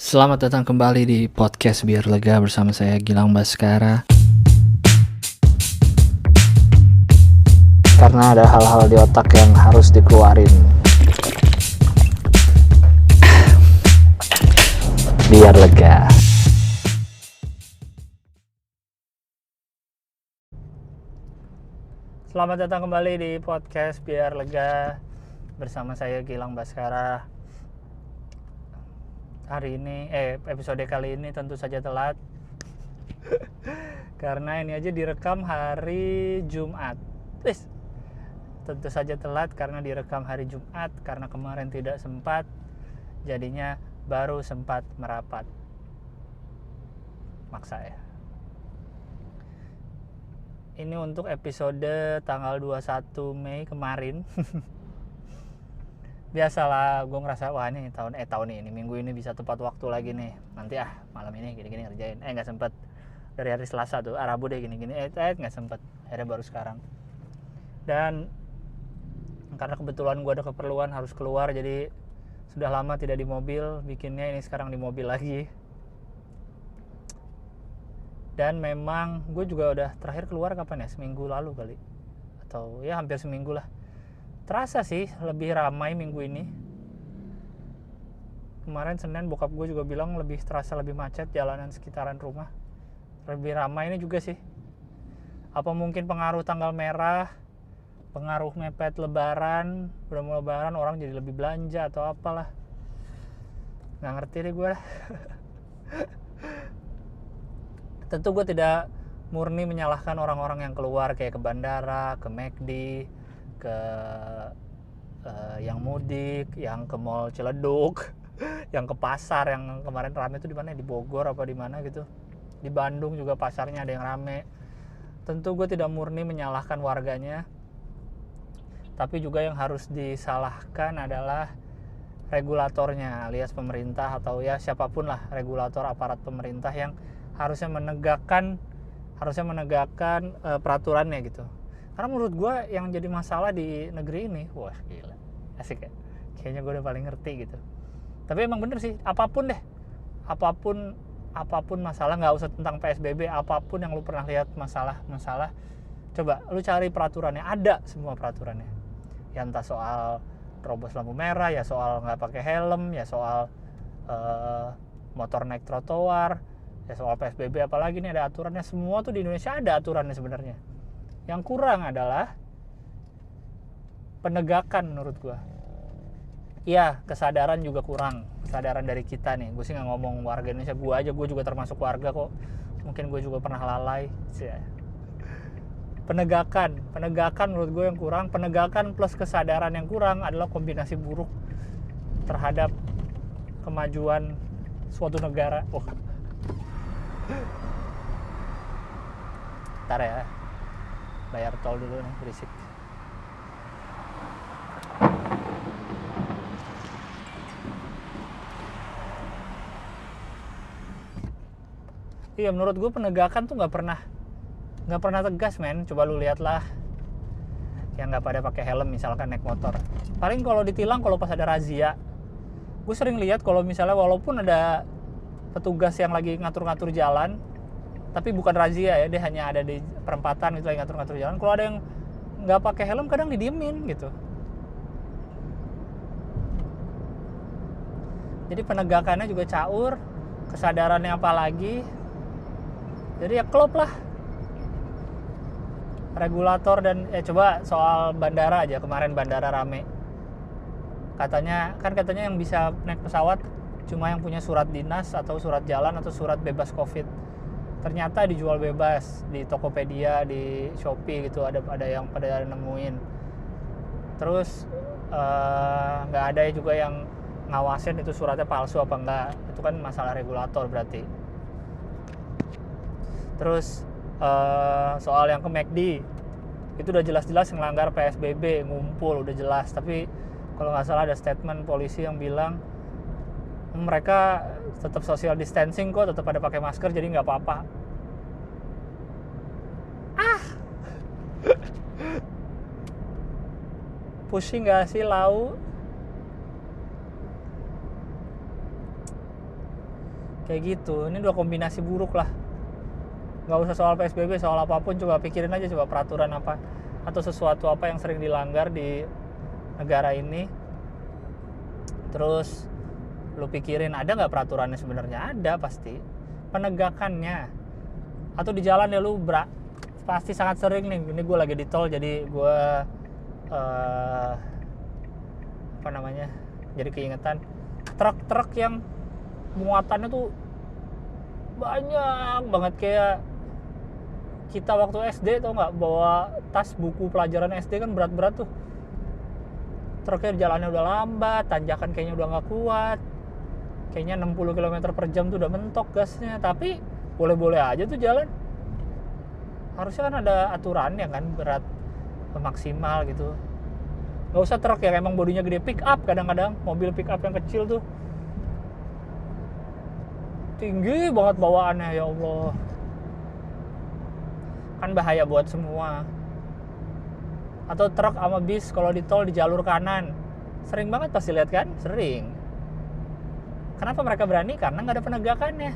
Selamat datang kembali di podcast Biar Lega bersama saya Gilang Baskara. Karena ada hal-hal di otak yang harus dikeluarin. Biar lega. Selamat datang kembali di podcast Biar Lega bersama saya Gilang Baskara. Hari ini, episode kali ini tentu saja telat karena ini aja direkam hari Jumat. Tentu saja telat karena direkam hari Jumat, karena kemarin tidak sempat, jadinya baru sempat merapat. Maksa ya. Ini untuk episode tanggal 21 Mei kemarin. Biasalah gue ngerasa wah ini tahun ini minggu ini bisa tepat waktu lagi nih, nanti malam ini gini-gini ngerjain, nggak sempet. Dari hari Selasa tuh Rabu deh gini-gini, nggak sempet, akhirnya baru sekarang. Dan karena kebetulan gue ada keperluan harus keluar, jadi sudah lama tidak di mobil bikinnya, ini sekarang di mobil lagi. Dan memang gue juga udah terakhir keluar kapan ya, seminggu lalu kali, atau ya hampir seminggu lah. Terasa sih lebih ramai minggu ini. Kemarin Senin bokap gue juga bilang terasa lebih macet jalanan sekitaran rumah. Lebih ramai ini juga sih. Apa mungkin pengaruh tanggal merah, pengaruh mepet lebaran, udah mau lebaran orang jadi lebih belanja atau apalah. Nggak ngerti deh gue. Tentu gue tidak murni menyalahkan orang-orang yang keluar kayak ke bandara, ke McD, ke yang mudik, yang ke mall Ciledug, yang ke pasar yang kemarin rame itu di mana, di Bogor apa di mana gitu, di Bandung juga pasarnya ada yang rame. Tentu gue tidak murni menyalahkan warganya, tapi juga yang harus disalahkan adalah regulatornya alias pemerintah, atau ya siapapun lah regulator aparat pemerintah yang harusnya menegakkan peraturannya gitu. Karena menurut gue yang jadi masalah di negeri ini, wah gila, asik ya, kayaknya gue udah paling ngerti gitu. Tapi emang bener sih, apapun masalah, nggak usah tentang PSBB, apapun yang lu pernah lihat masalah, coba lu cari peraturannya, ada semua peraturannya. Ya entah soal terobos lampu merah, ya soal nggak pakai helm, ya soal motor naik trotoar, ya soal PSBB, apalagi nih ada aturannya. Semua tuh di Indonesia ada aturannya sebenarnya. Yang kurang adalah penegakan menurut gue. Iya, kesadaran juga kurang. Kesadaran dari kita nih. Gue sih nggak ngomong warga Indonesia, gue juga termasuk warga kok. Mungkin gue juga pernah lalai. Penegakan menurut gue yang kurang. Penegakan plus kesadaran yang kurang adalah kombinasi buruk terhadap kemajuan suatu negara. Ntar ya, bayar tol dulu nih, berisik. Iya, menurut gue penegakan tuh nggak pernah tegas, men. Coba lu lihat lah, yang nggak pada pakai helm misalkan naik motor. Paling kalau ditilang kalau pas ada razia. Gue sering lihat kalau misalnya walaupun ada petugas yang lagi ngatur-ngatur jalan, tapi bukan razia ya, dia hanya ada di perempatan gitu lagi ngatur-ngatur jalan. Kalau ada yang nggak pakai helm kadang didiemin gitu. Jadi penegakannya juga caur, kesadarannya apalagi. Jadi ya klop lah regulator. Dan coba soal bandara aja, kemarin bandara rame. Katanya yang bisa naik pesawat cuma yang punya surat dinas atau surat jalan atau surat bebas COVID. Ternyata dijual bebas di Tokopedia, di Shopee gitu, ada yang pada nemuin. Terus nggak ada juga yang ngawasin itu suratnya palsu apa enggak. Itu kan masalah regulator berarti. Terus soal yang ke McD itu udah jelas-jelas ngelanggar PSBB, ngumpul udah jelas. Tapi kalau nggak salah ada statement polisi yang bilang mereka tetap social distancing kok, tetap ada pakai masker, jadi nggak apa-apa. Pusing nggak sih lau? Kayak gitu. Ini dua kombinasi buruk lah. Nggak usah soal PSBB, soal apapun coba pikirin aja, coba peraturan apa atau sesuatu apa yang sering dilanggar di negara ini. Terus lu pikirin ada nggak peraturannya, sebenarnya ada pasti. Penegakannya. Atau di jalan ya lu pasti sangat sering nih. Ini gue lagi di tol jadi gue jadi keingetan truk-truk yang muatannya tuh banyak banget, kayak kita waktu SD tau nggak, bawa tas buku pelajaran SD kan berat-berat tuh. Truknya jalannya udah lambat, tanjakan kayaknya udah nggak kuat, kayaknya 60 km per jam tuh udah mentok gasnya, tapi boleh-boleh aja tuh jalan. Harusnya kan ada aturannya kan, berat maksimal gitu. Nggak usah truk ya, emang bodinya gede, pick up kadang-kadang, mobil pick up yang kecil tuh tinggi banget bawaannya, ya Allah. Kan bahaya buat semua. Atau truk sama bis kalau di tol di jalur kanan, sering banget pasti lihat kan, sering. Kenapa mereka berani? Karena nggak ada penegakannya.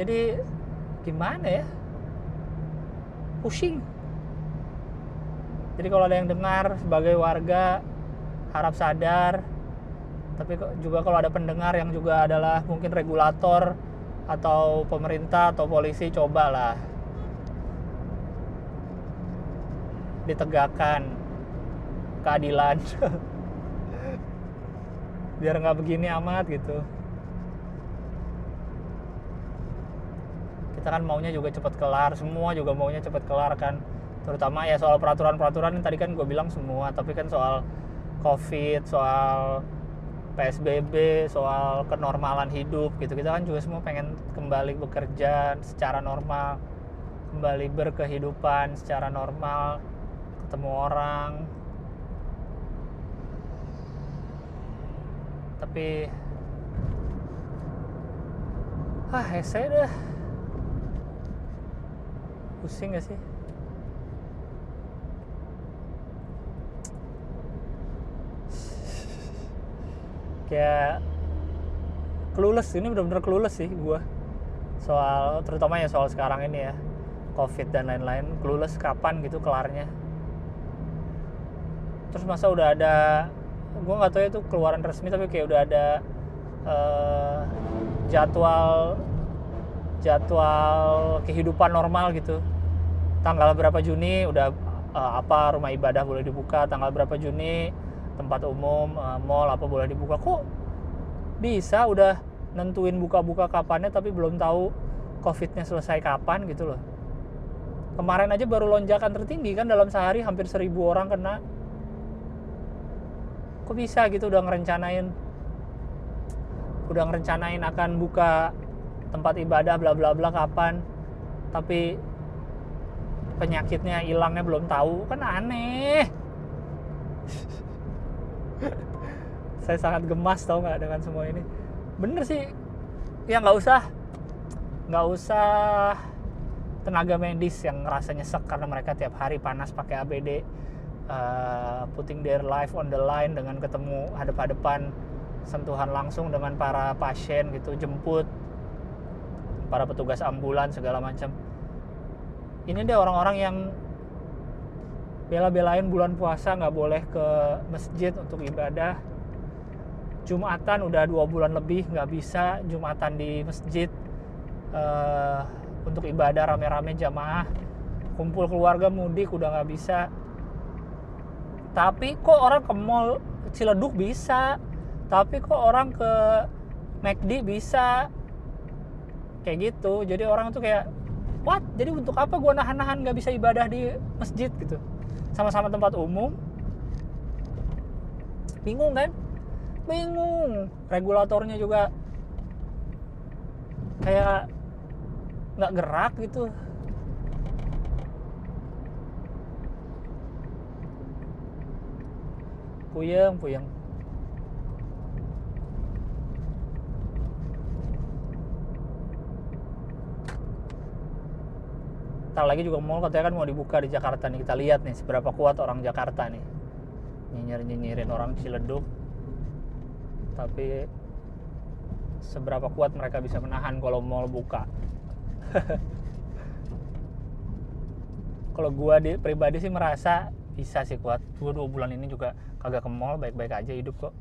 Jadi gimana ya, pusing. Jadi kalau ada yang dengar sebagai warga, harap sadar. Tapi juga kalau ada pendengar yang juga adalah mungkin regulator atau pemerintah atau polisi, cobalah ditegakkan keadilan biar nggak begini amat gitu. Kita kan maunya juga cepat kelar, semua juga maunya cepat kelar kan, terutama ya soal peraturan-peraturan yang tadi kan gue bilang semua. Tapi kan soal COVID, soal PSBB, soal kenormalan hidup gitu, kita kan juga semua pengen kembali bekerja secara normal, kembali berkehidupan secara normal, ketemu orang. Tapi hese dah, pusing gak sih? Kayak clueless, ini benar-benar clueless sih gue soal, terutama ya soal sekarang ini ya, COVID dan lain-lain. Clueless kapan gitu kelarnya. Terus masa udah ada, gue nggak tahu itu keluaran resmi, tapi kayak udah ada jadwal kehidupan normal gitu. Tanggal berapa Juni udah rumah ibadah boleh dibuka, tanggal berapa Juni tempat umum, mall apa boleh dibuka. Kok bisa udah nentuin buka-buka kapannya tapi belum tahu COVID-nya selesai kapan gitu loh. Kemarin aja baru lonjakan tertinggi kan, dalam sehari hampir 1.000 orang kena. Kok bisa gitu, udah ngerencanain akan buka tempat ibadah bla bla bla kapan, tapi penyakitnya hilangnya belum tahu, kan aneh. Saya sangat gemas tau nggak dengan semua ini. Bener sih ya, nggak usah tenaga medis yang ngerasa nyesek karena mereka tiap hari panas pakai APD, putting their life on the line dengan ketemu hadap-hadapan, sentuhan langsung dengan para pasien gitu, jemput para petugas ambulan segala macam. Ini deh orang-orang yang bela-belain bulan puasa nggak boleh ke masjid untuk ibadah. Jumatan udah 2 bulan lebih nggak bisa Jumatan di masjid untuk ibadah rame-rame jamaah. Kumpul keluarga mudik udah nggak bisa. Tapi kok orang ke mall Ciledug bisa, tapi kok orang ke McD bisa, kayak gitu. Jadi orang tuh kayak, what? Jadi untuk apa gue nahan-nahan nggak bisa ibadah di masjid gitu? Sama-sama tempat umum. Bingung kan? Bingung. Regulatornya juga kayak nggak gerak gitu. Puyeng. Ntar lagi juga mall katanya kan mau dibuka di Jakarta nih. Kita lihat nih seberapa kuat orang Jakarta nih nyinyirin orang Ciledug. tapi seberapa kuat mereka bisa menahan kalau mall buka. Kalau gue pribadi sih merasa bisa sih kuat. Gue 2 bulan ini juga kagak ke mall, baik-baik aja hidup kok.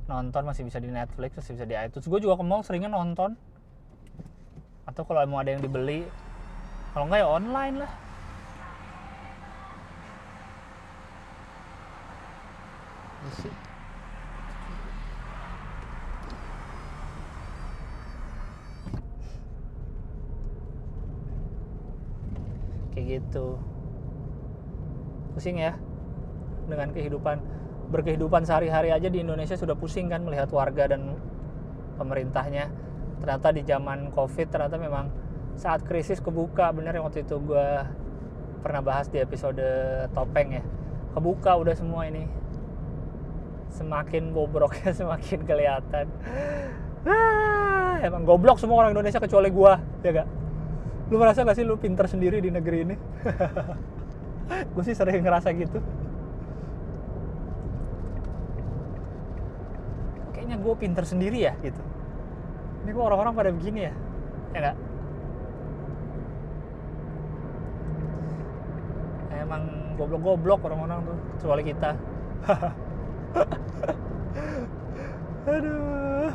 Nonton masih bisa di Netflix, masih bisa di iTunes. Gue juga ke mall seringnya nonton, atau kalau mau ada yang dibeli, kalau enggak ya online lah. Kayak gitu. Pusing ya dengan berkehidupan sehari-hari aja di Indonesia sudah pusing kan melihat warga dan pemerintahnya. Ternyata di zaman Covid ternyata memang saat krisis kebuka, bener yang waktu itu gue pernah bahas di episode Topeng ya, kebuka udah semua ini, semakin bobroknya semakin kelihatan. Emang goblok semua orang Indonesia kecuali gue, ya gak? Lu merasa gak sih lu pinter sendiri di negeri ini? Gue sih sering ngerasa gitu. Kayaknya gue pinter sendiri ya gitu. Ini kok orang-orang pada begini ya? Ya gak? Emang goblok-goblok orang-orang tuh, kecuali kita. Aduh.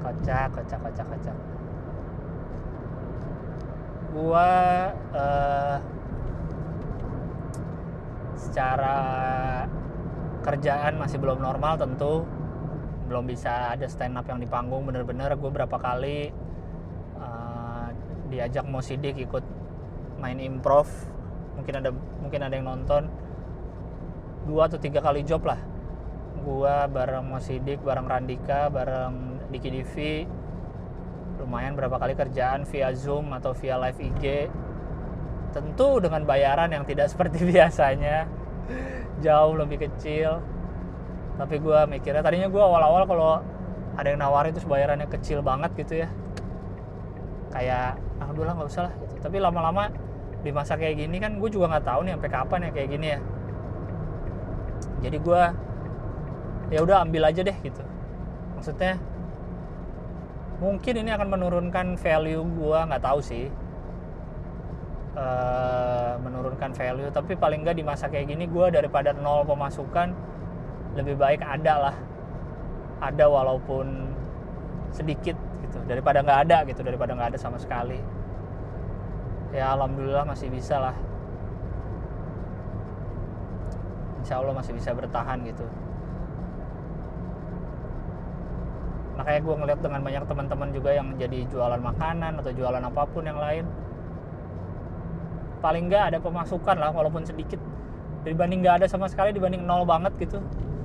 Kocak. Gua secara kerjaan masih belum normal tentu, belum bisa ada stand up yang di panggung bener-bener. Gue berapa kali diajak Mo Sidik ikut main improv, mungkin ada yang nonton. 2 atau 3 kali job lah gua bareng Mo Sidik, bareng Randika, bareng Diki Divi. Lumayan berapa kali kerjaan via Zoom atau via live IG, tentu dengan bayaran yang tidak seperti biasanya, jauh lebih kecil. Tapi gue mikirnya, tadinya gue awal-awal kalau ada yang nawarin terus bayarannya kecil banget gitu ya, kayak udah lah nggak usah lah gitu. Tapi lama-lama di masa kayak gini kan gue juga nggak tahu nih sampai kapan ya kayak gini ya. Jadi gue ya udah ambil aja deh gitu. Maksudnya mungkin ini akan menurunkan value gue, nggak tahu sih, menurunkan value, tapi paling nggak di masa kayak gini gue daripada 0 pemasukan lebih baik ada walaupun sedikit gitu, daripada nggak ada sama sekali. Ya alhamdulillah masih bisa lah, insya Allah masih bisa bertahan gitu. Makanya gue ngeliat dengan banyak teman-teman juga yang jadi jualan makanan atau jualan apapun yang lain, paling nggak ada pemasukan lah walaupun sedikit, dibanding nggak ada sama sekali, dibanding 0 banget gitu.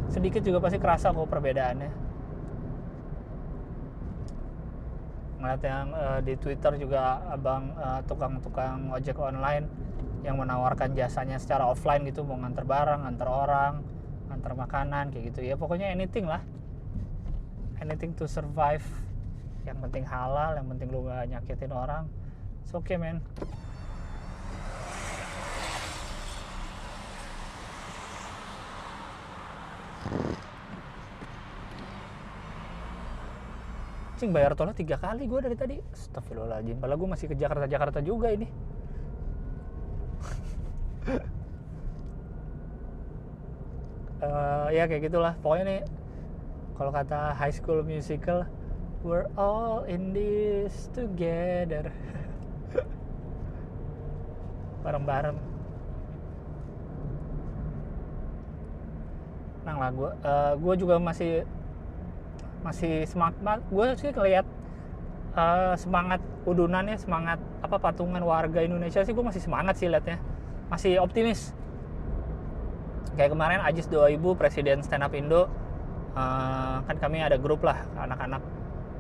Sedikit juga pasti kerasa kok perbedaannya. Ngeliat yang di Twitter juga abang tukang ojek online yang menawarkan jasanya secara offline gitu, mau nganter barang, nganter orang, nganter makanan kayak gitu ya, pokoknya anything lah, anything to survive. Yang penting halal, yang penting lu gak nyakitin orang. It's okay man. Cing, bayar tolnya 3 kali gue dari tadi. Astagfirullahaladzim, padahal gue masih ke Jakarta juga ini. Ya kayak gitulah pokoknya nih. Kalau kata High School Musical, we're all in this together. Bareng-bareng. Nang lah gue juga masih semangat. Gue sih ngeliat semangat udunannya, semangat patungan warga Indonesia sih, gue masih semangat sih liatnya, masih optimis. Kayak kemarin Ajis 2000 presiden stand up Indo, kan kami ada grup lah anak-anak,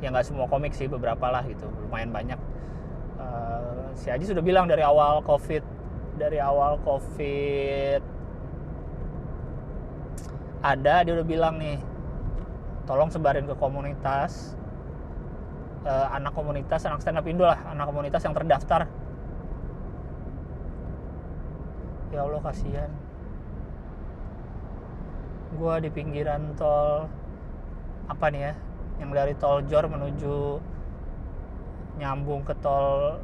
yang nggak semua komik sih, beberapa lah gitu, lumayan banyak. Si Ajis sudah bilang dari awal covid ada, dia udah bilang nih, tolong sebarin ke komunitas, anak stand up Indo lah, anak komunitas yang terdaftar. Ya Allah kasihan. Gua di pinggiran tol apa nih ya, yang dari tol Jor menuju nyambung ke tol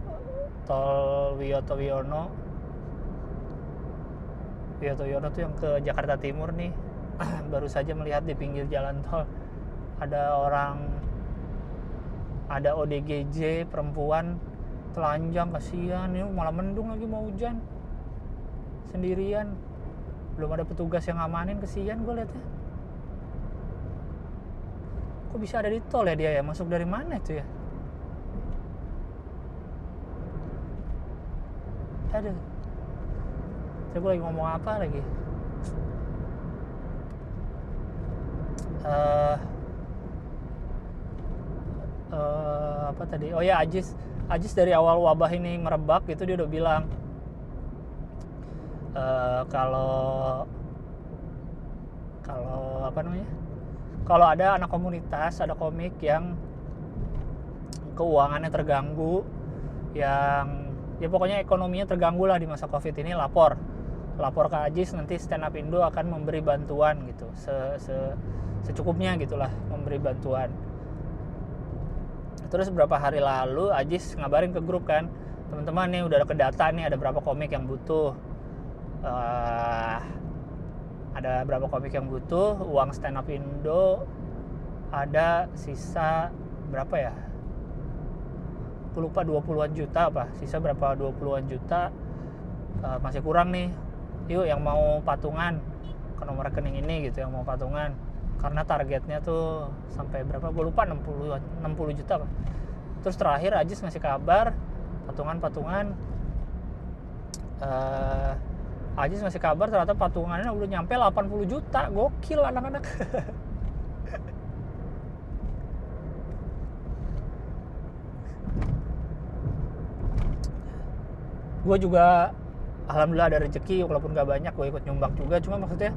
Wiyoto Wiono tuh yang ke Jakarta Timur nih. Baru saja melihat di pinggir jalan tol ada ODGJ perempuan telanjang, kasihan. Ini malah mendung lagi, mau hujan, sendirian, belum ada petugas yang ngamanin, kasihan gue liatnya. Kok bisa ada di tol ya dia ya? Masuk dari mana itu ya? Aduh, saya gue lagi ngomong apa lagi? Apa tadi? Oh ya, Ajis dari awal wabah ini merebak gitu, dia udah bilang kalau apa namanya? Kalau ada anak komunitas, ada komik yang keuangannya terganggu, yang ya pokoknya ekonominya terganggu lah di masa Covid ini, lapor ke Ajis, nanti Stand Up Indo akan memberi bantuan gitu, secukupnya gitulah, memberi bantuan. Terus beberapa hari lalu Ajis ngabarin ke grup kan, teman-teman nih udah ada ke data nih, ada berapa komik yang butuh, uang Stand Up Indo ada sisa berapa ya, aku lupa, 20-an juta apa, sisa berapa 20-an juta, masih kurang nih. Yuk yang mau patungan ke nomor rekening ini gitu, yang mau patungan, karena targetnya tuh sampai berapa, gue lupa, 60 juta apa. Terus terakhir Ajis ngasih kabar patungan, Ajis ngasih kabar ternyata patungannya udah nyampe 80 juta. Gokil anak-anak. Gue juga alhamdulillah ada rezeki, walaupun gak banyak, gue ikut nyumbang juga. Cuma maksudnya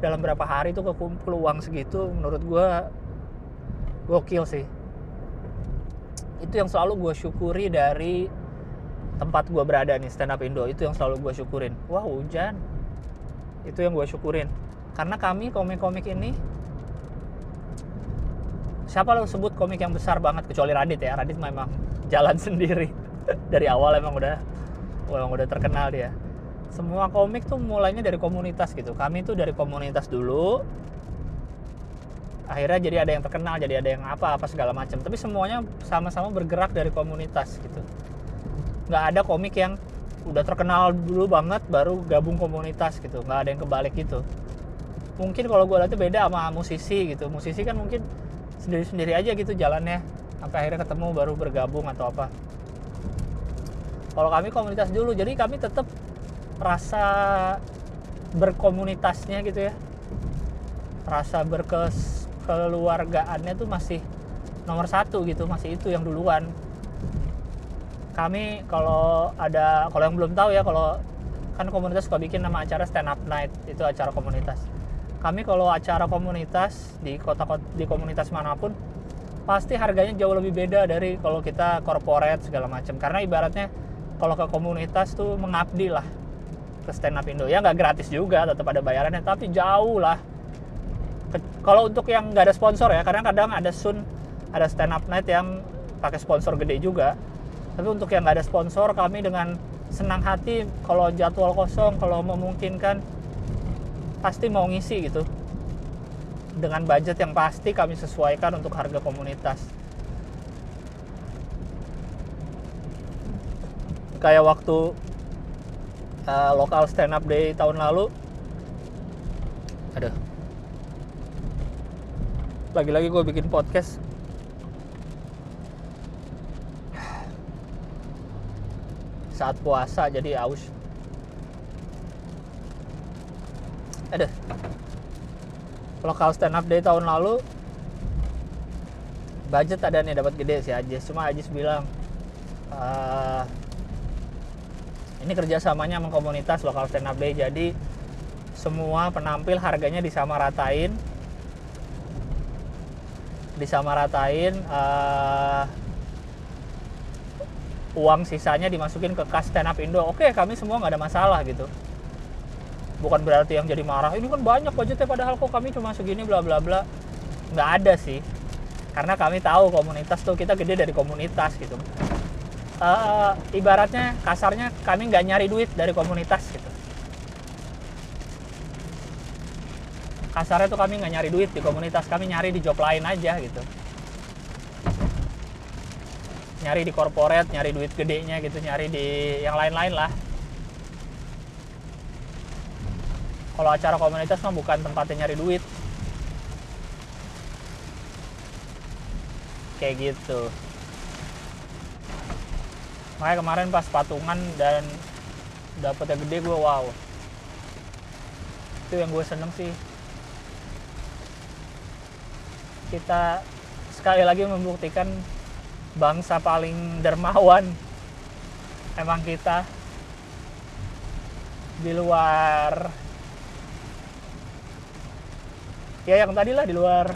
dalam berapa hari tuh kekumpul uang segitu, menurut gue gokil sih. Itu yang selalu gue syukuri dari tempat gue berada nih, Stand Up Indo. Itu yang selalu gue syukurin. Wah, hujan. Itu yang gue syukurin. Karena kami komik-komik ini, siapa lo sebut komik yang besar banget, kecuali Radit ya. Radit memang jalan sendiri. Dari awal emang udah terkenal dia. Semua komik tuh mulainya dari komunitas gitu. Kami tuh dari komunitas dulu, akhirnya jadi ada yang terkenal, jadi ada yang apa segala macam. Tapi semuanya sama-sama bergerak dari komunitas gitu. Nggak ada komik yang udah terkenal dulu banget baru gabung komunitas gitu. Nggak ada yang kebalik gitu. Mungkin kalau gue lihatnya beda sama musisi gitu. Musisi kan mungkin sendiri-sendiri aja gitu jalannya, sampai akhirnya ketemu baru bergabung atau apa. Kalau kami komunitas dulu, jadi kami tetap rasa berkomunitasnya gitu ya, rasa berkeluargaannya tuh masih nomor satu gitu, masih itu yang duluan. Kami kalau yang belum tahu ya, kalau kan komunitas suka bikin nama acara Stand Up Night, itu acara komunitas. Kami kalau acara komunitas di komunitas manapun pasti harganya jauh lebih beda dari kalau kita corporate segala macam, karena ibaratnya kalau ke komunitas tuh mengabdi lah ke Stand Up Indo. Ya nggak gratis juga, tetap ada bayarannya, tapi jauh lah. Kalau untuk yang nggak ada sponsor ya, kadang-kadang ada Stand Up Night yang pakai sponsor gede juga. Tapi untuk yang nggak ada sponsor, kami dengan senang hati kalau jadwal kosong, kalau memungkinkan pasti mau ngisi gitu. Dengan budget yang pasti kami sesuaikan untuk harga komunitas. Kayak waktu lokal stand up day tahun lalu, lagi-lagi gue bikin podcast saat puasa jadi aus. Lokal stand up day tahun lalu budget ada nih, dapat gede sih Ajis. Cuma Ajis bilang ini kerjasamanya sama komunitas lokal stand up day, jadi semua penampil harganya disamaratain, uang sisanya dimasukin ke kas Stand Up Indo. Oke, kami semua nggak ada masalah gitu. bukan berarti yang jadi marah ini kan banyak budgetnya padahal kok kami cuma segini bla bla bla. Nggak ada sih, karena kami tahu komunitas tuh, kita gede dari komunitas gitu. Ibaratnya kasarnya kami nggak nyari duit dari komunitas gitu. Kasarnya tuh kami nggak nyari duit di komunitas, kami nyari di job lain aja gitu. Nyari di corporate, nyari duit gedenya gitu, nyari di yang lain-lain lah. Kalau acara komunitas mah bukan tempatnya nyari duit. Kayak gitu. Makanya kemarin pas patungan dan dapetnya gede, gue wow. Itu yang gue seneng sih. Kita sekali lagi membuktikan bangsa paling dermawan emang kita. Di luar ya yang tadi lah, di luar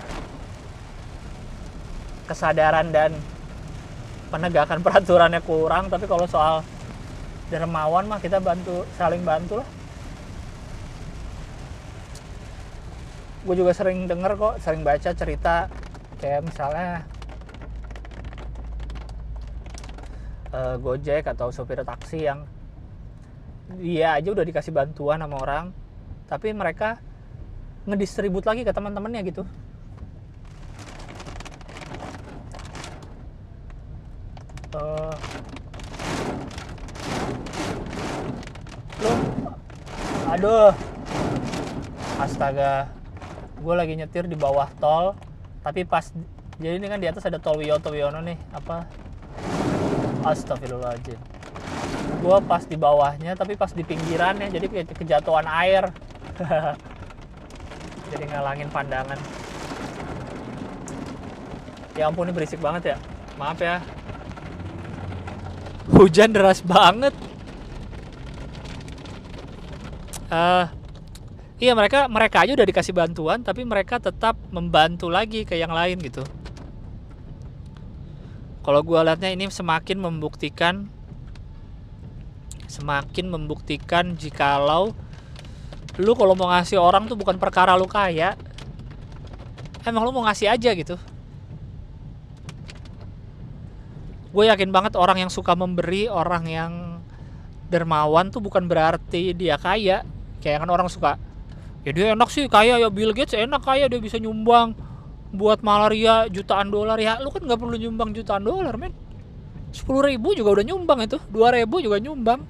kesadaran dan penegakan peraturannya kurang, tapi kalau soal dermawan mah kita saling bantu lah. Gue juga sering denger kok, sering baca cerita kayak misalnya Gojek atau sopir taksi yang dia aja udah dikasih bantuan sama orang, tapi mereka ngedistribut lagi ke teman-temannya gitu. Aduh, astaga, gue lagi nyetir di bawah tol, tapi pas, jadi ini kan di atas ada tol Wiono nih, apa, astagfirullahaladzim. Gue pas di bawahnya, tapi pas di pinggirannya, jadi kayak kejatuhan air. Jadi ngalangin pandangan. Ya ampun, ini berisik banget ya, maaf ya. Hujan deras banget. Iya, mereka aja udah dikasih bantuan, tapi mereka tetap membantu lagi ke yang lain gitu. Kalau gue liatnya ini semakin membuktikan jikalau lu kalau mau ngasih orang tuh bukan perkara lu kaya, emang lu mau ngasih aja gitu. Gue yakin banget orang yang suka memberi, orang yang dermawan tuh bukan berarti dia kaya. Kayak kan orang suka, ya dia enak sih kaya, ya Bill Gates enak kaya, dia bisa nyumbang buat malaria jutaan dolar. Ya lu kan gak perlu nyumbang jutaan dolar, men. 10.000 juga udah nyumbang itu, 2.000 juga nyumbang.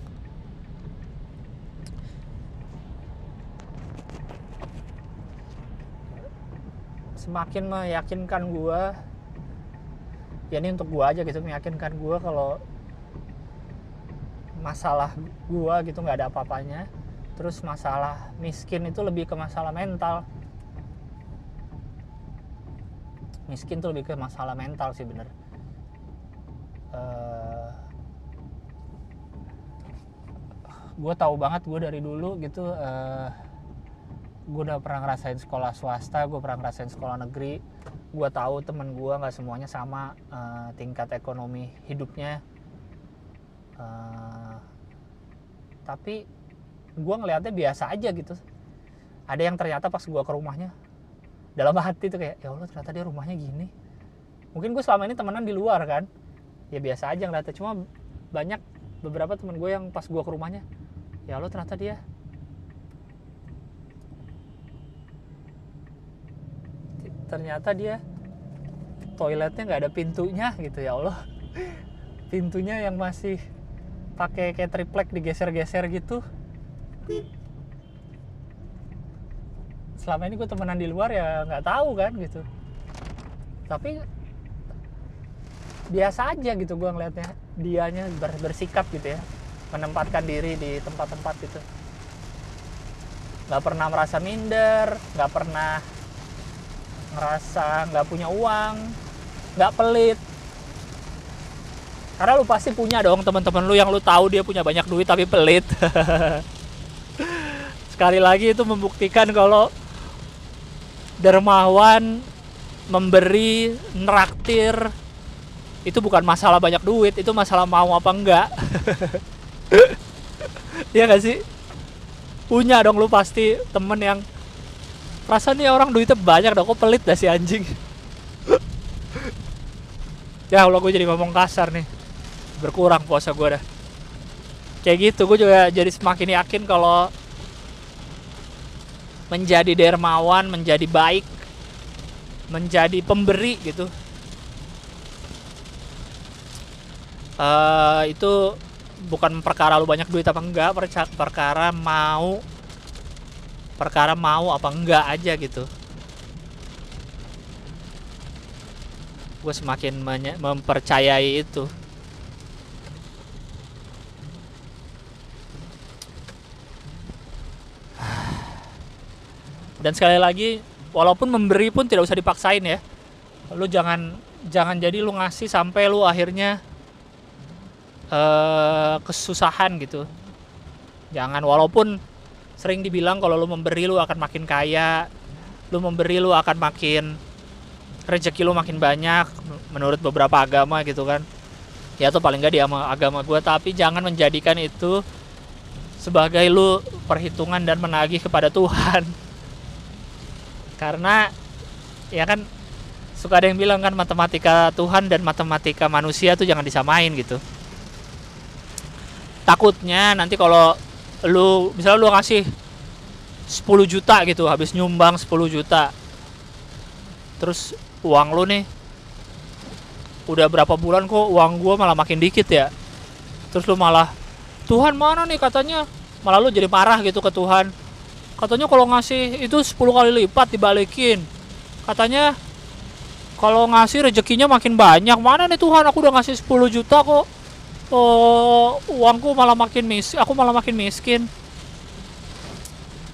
Semakin meyakinkan gue, ya ini untuk gue aja gitu, meyakinkan gue kalau masalah gue gitu nggak ada apa-apanya. Terus masalah miskin itu lebih ke masalah mental. Miskin tuh lebih ke masalah mental sih, bener. Gue tahu banget, gue dari dulu gitu, gue udah pernah ngerasain sekolah swasta, gue pernah ngerasain sekolah negeri. Gue tahu temen gue nggak semuanya sama tingkat ekonomi hidupnya. Tapi gue ngeliatnya biasa aja gitu. Ada yang ternyata pas gue ke rumahnya, dalam hati tuh kayak, ya Allah ternyata dia rumahnya gini. Mungkin gue selama ini temenan di luar kan, ya biasa aja ngeliatnya. Cuma banyak beberapa temen gue yang pas gue ke rumahnya, ya Allah ternyata dia toiletnya nggak ada pintunya gitu, ya Allah. Pintunya yang masih pakai kayak triplek digeser-geser gitu. Selama ini gue temenan di luar ya nggak tahu kan gitu. Tapi biasa aja gitu gue ngeliatnya, dianya bersikap gitu ya, menempatkan diri di tempat-tempat gitu. Nggak pernah merasa minder, nggak pernah ngerasa nggak punya uang, nggak pelit. Karena lu pasti punya dong teman-teman lu yang lu tahu dia punya banyak duit tapi pelit. Sekali lagi itu membuktikan kalau dermawan, memberi, neraktir itu bukan masalah banyak duit, itu masalah mau apa enggak. Iya gak sih? Punya dong lu pasti temen yang perasaan nih orang duitnya banyak dah, kok pelit dah si anjing. Ya Allah, gue jadi ngomong kasar nih. Berkurang puasa gue dah. Kayak gitu, gue juga jadi semakin yakin kalau menjadi dermawan, menjadi baik, menjadi pemberi gitu, itu bukan perkara lu banyak duit apa enggak, perkara mau apa enggak aja gitu. Gue semakin mempercayai itu. Dan sekali lagi, walaupun memberi pun tidak usah dipaksain ya. Lu jangan jadi lu ngasih sampai lu akhirnya kesusahan gitu. Jangan, walaupun sering dibilang kalau lu memberi lu akan makin kaya, lu memberi lu akan makin rezeki lu makin banyak menurut beberapa agama gitu kan. Ya tuh paling gak di agama gue, tapi jangan menjadikan itu sebagai lu perhitungan dan menagih kepada Tuhan. Karena ya kan suka ada yang bilang kan, matematika Tuhan dan matematika manusia tuh jangan disamain gitu. Takutnya nanti kalau lu misalnya lu ngasih 10 juta gitu, habis nyumbang 10 juta, terus uang lu nih udah berapa bulan kok uang gua malah makin dikit ya, terus lu malah, Tuhan mana nih katanya, malah lu jadi marah gitu ke Tuhan. Katanya kalau ngasih itu 10 kali lipat dibalikin, katanya kalau ngasih rezekinya makin banyak. Mana nih Tuhan, aku udah ngasih 10 juta kok, uangku malah makin aku malah makin miskin.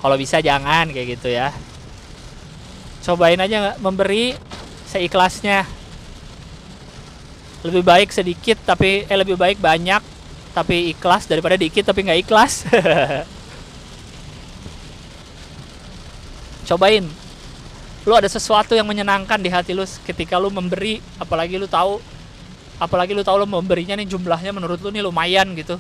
Kalau bisa jangan kayak gitu ya. Cobain aja memberi seikhlasnya. Lebih baik sedikit tapi lebih baik banyak tapi ikhlas daripada dikit tapi nggak ikhlas. Cobain. Lu ada sesuatu yang menyenangkan di hati lu ketika lu memberi, apalagi lu tahu lu memberinya nih jumlahnya menurut lu nih lumayan gitu.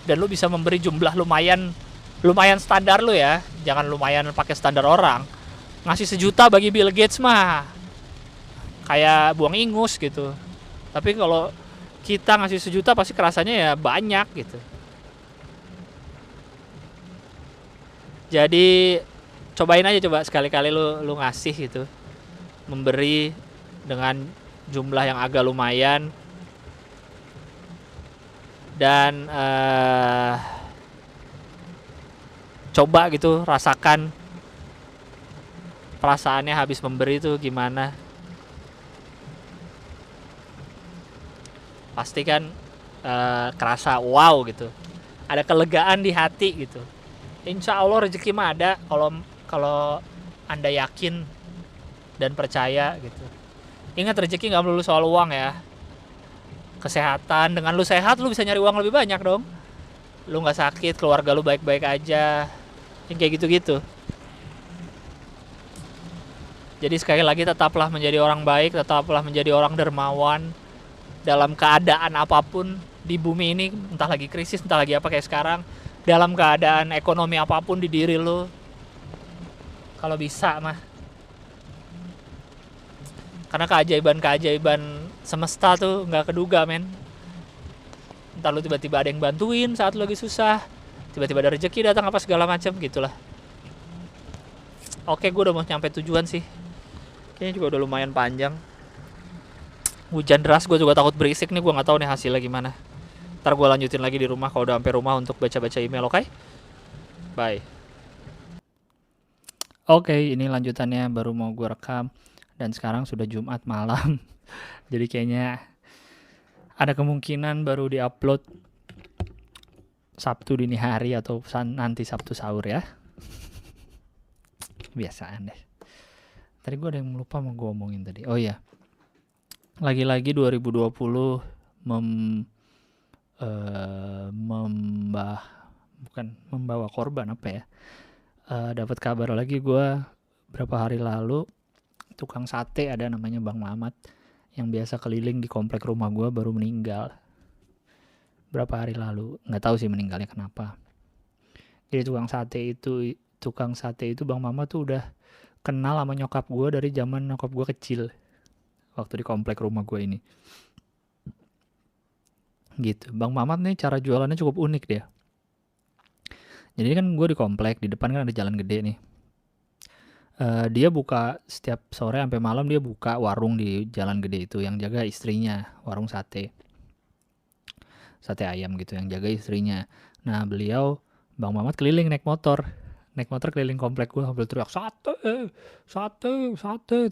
Dan lu bisa memberi jumlah lumayan standar lu ya. Jangan lumayan pakai standar orang. Ngasih 1 juta bagi Bill Gates mah kayak buang ingus gitu. Tapi kalau kita ngasih 1 juta pasti kerasanya ya banyak gitu. Jadi cobain aja, coba sekali-kali lu ngasih gitu, memberi dengan jumlah yang agak lumayan, dan coba gitu rasakan perasaannya habis memberi itu gimana. Pasti kan kerasa wow gitu, ada kelegaan di hati gitu. Insya Allah rezeki mah ada kalau Anda yakin dan percaya gitu. Ingat, rezeki nggak melulu soal uang ya. Kesehatan, dengan lu sehat lu bisa nyari uang lebih banyak dong. Lu nggak sakit, keluarga lu baik-baik aja, yang kayak gitu-gitu. Jadi sekali lagi, tetaplah menjadi orang baik, tetaplah menjadi orang dermawan dalam keadaan apapun di bumi ini, entah lagi krisis, entah lagi apa kayak sekarang, dalam keadaan ekonomi apapun di diri lu. Kalau bisa mah, karena keajaiban semesta tuh nggak keduga men. Entar lu tiba-tiba ada yang bantuin saat lu lagi susah, tiba-tiba ada rezeki datang apa segala macam gitulah. Oke, gue udah mau nyampe tujuan sih. Kayaknya juga udah lumayan panjang. Hujan deras, gue juga takut berisik nih. Gue nggak tahu nih hasilnya gimana. Ntar gue lanjutin lagi di rumah kalau udah sampai rumah untuk baca-baca email, oke? Bye. Oke, ini lanjutannya baru mau gue rekam. Dan sekarang sudah Jumat malam. Jadi kayaknya ada kemungkinan baru diupload Sabtu dini hari atau nanti Sabtu sahur ya. Biasaan deh. Tadi gue ada yang lupa mau gue omongin tadi. Oh iya, lagi-lagi 2020 membawa korban apa ya. Dapat kabar lagi gue berapa hari lalu, tukang sate ada namanya Bang Mamat yang biasa keliling di komplek rumah gue baru meninggal. Berapa hari lalu, nggak tahu sih meninggalnya kenapa. Jadi tukang sate itu Bang Mamat tuh udah kenal sama nyokap gue dari zaman nyokap gue kecil, waktu di komplek rumah gue ini. Gitu. Bang Mamat nih cara jualannya cukup unik dia. Jadi kan gue di komplek, di depan kan ada jalan gede nih. Dia buka setiap sore sampai malam, dia buka warung di jalan gede itu, yang jaga istrinya, warung sate ayam gitu, yang jaga istrinya. Nah beliau Bang Mamat keliling naik motor keliling komplek gue sambil teriak sate,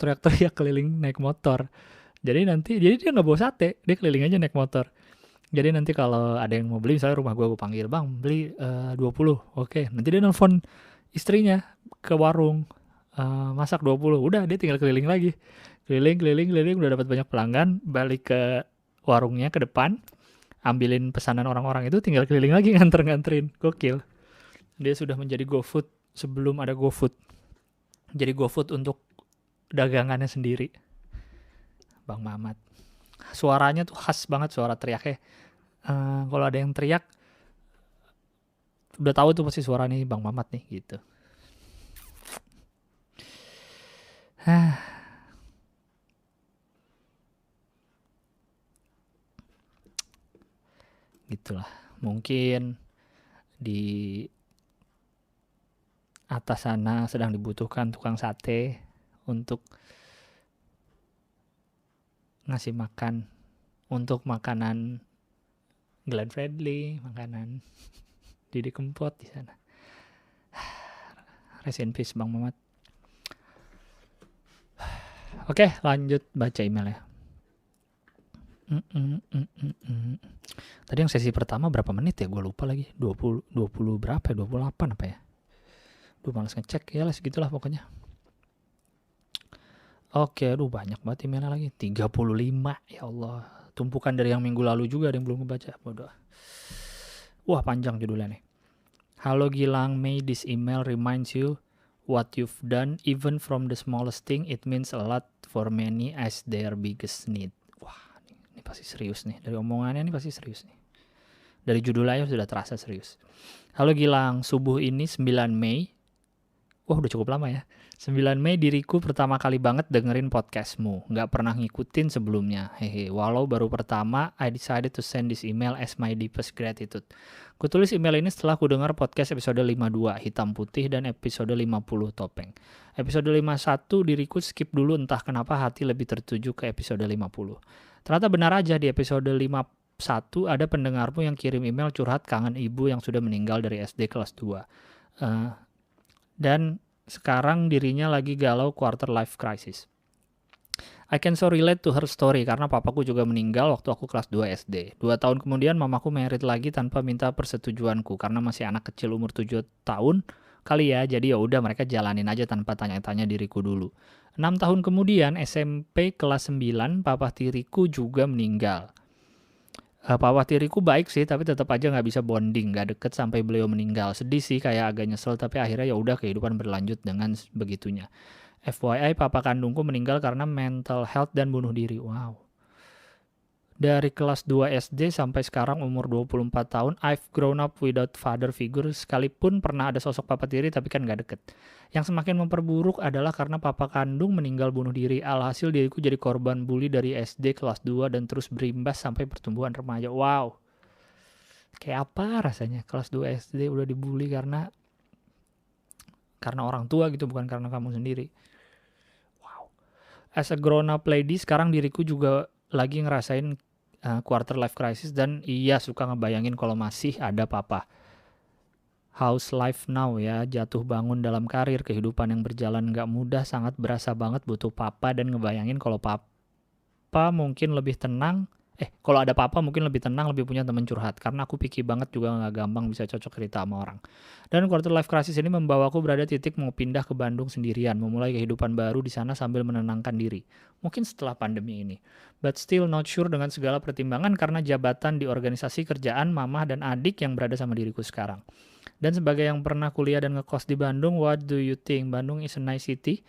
teriak-teriak keliling naik motor. Jadi dia nggak bawa sate, dia keliling aja naik motor. Jadi nanti kalau ada yang mau beli, misalnya rumah gue panggil, bang beli 20, oke. Nanti dia nelfon istrinya ke warung, masak 20, udah dia tinggal keliling lagi, keliling, udah dapat banyak pelanggan, balik ke warungnya ke depan, ambilin pesanan orang-orang itu, tinggal keliling lagi nganterin, gokil. Dia sudah menjadi GoFood sebelum ada GoFood, jadi GoFood untuk dagangannya sendiri. Bang Mamat, suaranya tuh khas banget, suara teriaknya. Kalau ada yang teriak, udah tahu tuh pasti suara nih Bang Mamat nih gitu. Gitulah, mungkin di atas sana sedang dibutuhkan tukang sate untuk ngasih makan, untuk makanan Glenn Fredly, makanan Didi Kempot di sana. Rest in peace Bang Mamat. Oke, lanjut baca email ya. Tadi yang sesi pertama berapa menit ya? Gue lupa lagi. 20 berapa ya? 28 apa ya? Duh, males ngecek. Ya lah segitulah pokoknya. Oke, aduh banyak banget emailnya lagi. 35, ya Allah. Tumpukan dari yang minggu lalu juga ada yang belum kebaca. Bodoh. Wah, panjang judulnya nih. Halo Gilang, may this email reminds you what you've done, even from the smallest thing, it means a lot for many as their biggest need. Wah, ini pasti serius nih. Dari omongannya ini pasti serius nih. Dari judulnya sudah terasa serius. Halo Gilang, subuh ini 9 Mei. Wah, udah cukup lama ya. 9 Mei diriku pertama kali banget dengerin podcastmu. Nggak pernah ngikutin sebelumnya. Hehe, walau baru pertama, I decided to send this email as my deepest gratitude. Kutulis email ini setelah ku dengar podcast episode 52, Hitam Putih, dan episode 50, Topeng. Episode 51 diriku skip dulu, entah kenapa hati lebih tertuju ke episode 50. Ternyata benar aja, di episode 51 ada pendengarmu yang kirim email curhat kangen ibu yang sudah meninggal dari SD kelas 2. Dan sekarang dirinya lagi galau quarter life crisis. I can so relate to her story karena papaku juga meninggal waktu aku kelas 2 SD. 2 tahun kemudian mamaku married lagi tanpa minta persetujuanku karena masih anak kecil umur 7 tahun kali ya. Jadi ya udah mereka jalanin aja tanpa tanya-tanya diriku dulu. 6 tahun kemudian SMP kelas 9 papa tiriku juga meninggal. Papa tiriku baik sih, tapi tetap aja nggak bisa bonding, nggak deket sampai beliau meninggal. Sedih sih, kayak agak nyesel, tapi akhirnya ya udah kehidupan berlanjut dengan begitunya. FYI, papa kandungku meninggal karena mental health dan bunuh diri. Wow. Dari kelas 2 SD sampai sekarang umur 24 tahun, I've grown up without father figure, sekalipun pernah ada sosok papa tiri tapi kan gak deket. Yang semakin memperburuk adalah karena papa kandung meninggal bunuh diri. Alhasil diriku jadi korban bully dari SD kelas 2 dan terus berimbas sampai pertumbuhan remaja. Wow. Kayak apa rasanya kelas 2 SD udah dibully karena orang tua gitu, bukan karena kamu sendiri. Wow. As a grown up lady, sekarang diriku juga lagi ngerasain quarter life crisis, dan iya suka ngebayangin kalau masih ada papa. How's life now ya, jatuh bangun dalam karir, kehidupan yang berjalan gak mudah, sangat berasa banget butuh papa, dan ngebayangin kalau papa mungkin lebih tenang, kalau ada papa mungkin lebih tenang, lebih punya teman curhat, karena aku picky banget juga gak gampang bisa cocok cerita sama orang. Dan quarter life crisis ini membawaku berada titik mau pindah ke Bandung sendirian, memulai kehidupan baru di sana sambil menenangkan diri. Mungkin setelah pandemi ini. But still not sure dengan segala pertimbangan karena jabatan di organisasi kerjaan, mama dan adik yang berada sama diriku sekarang. Dan sebagai yang pernah kuliah dan ngekos di Bandung, what do you think? Bandung is a nice city.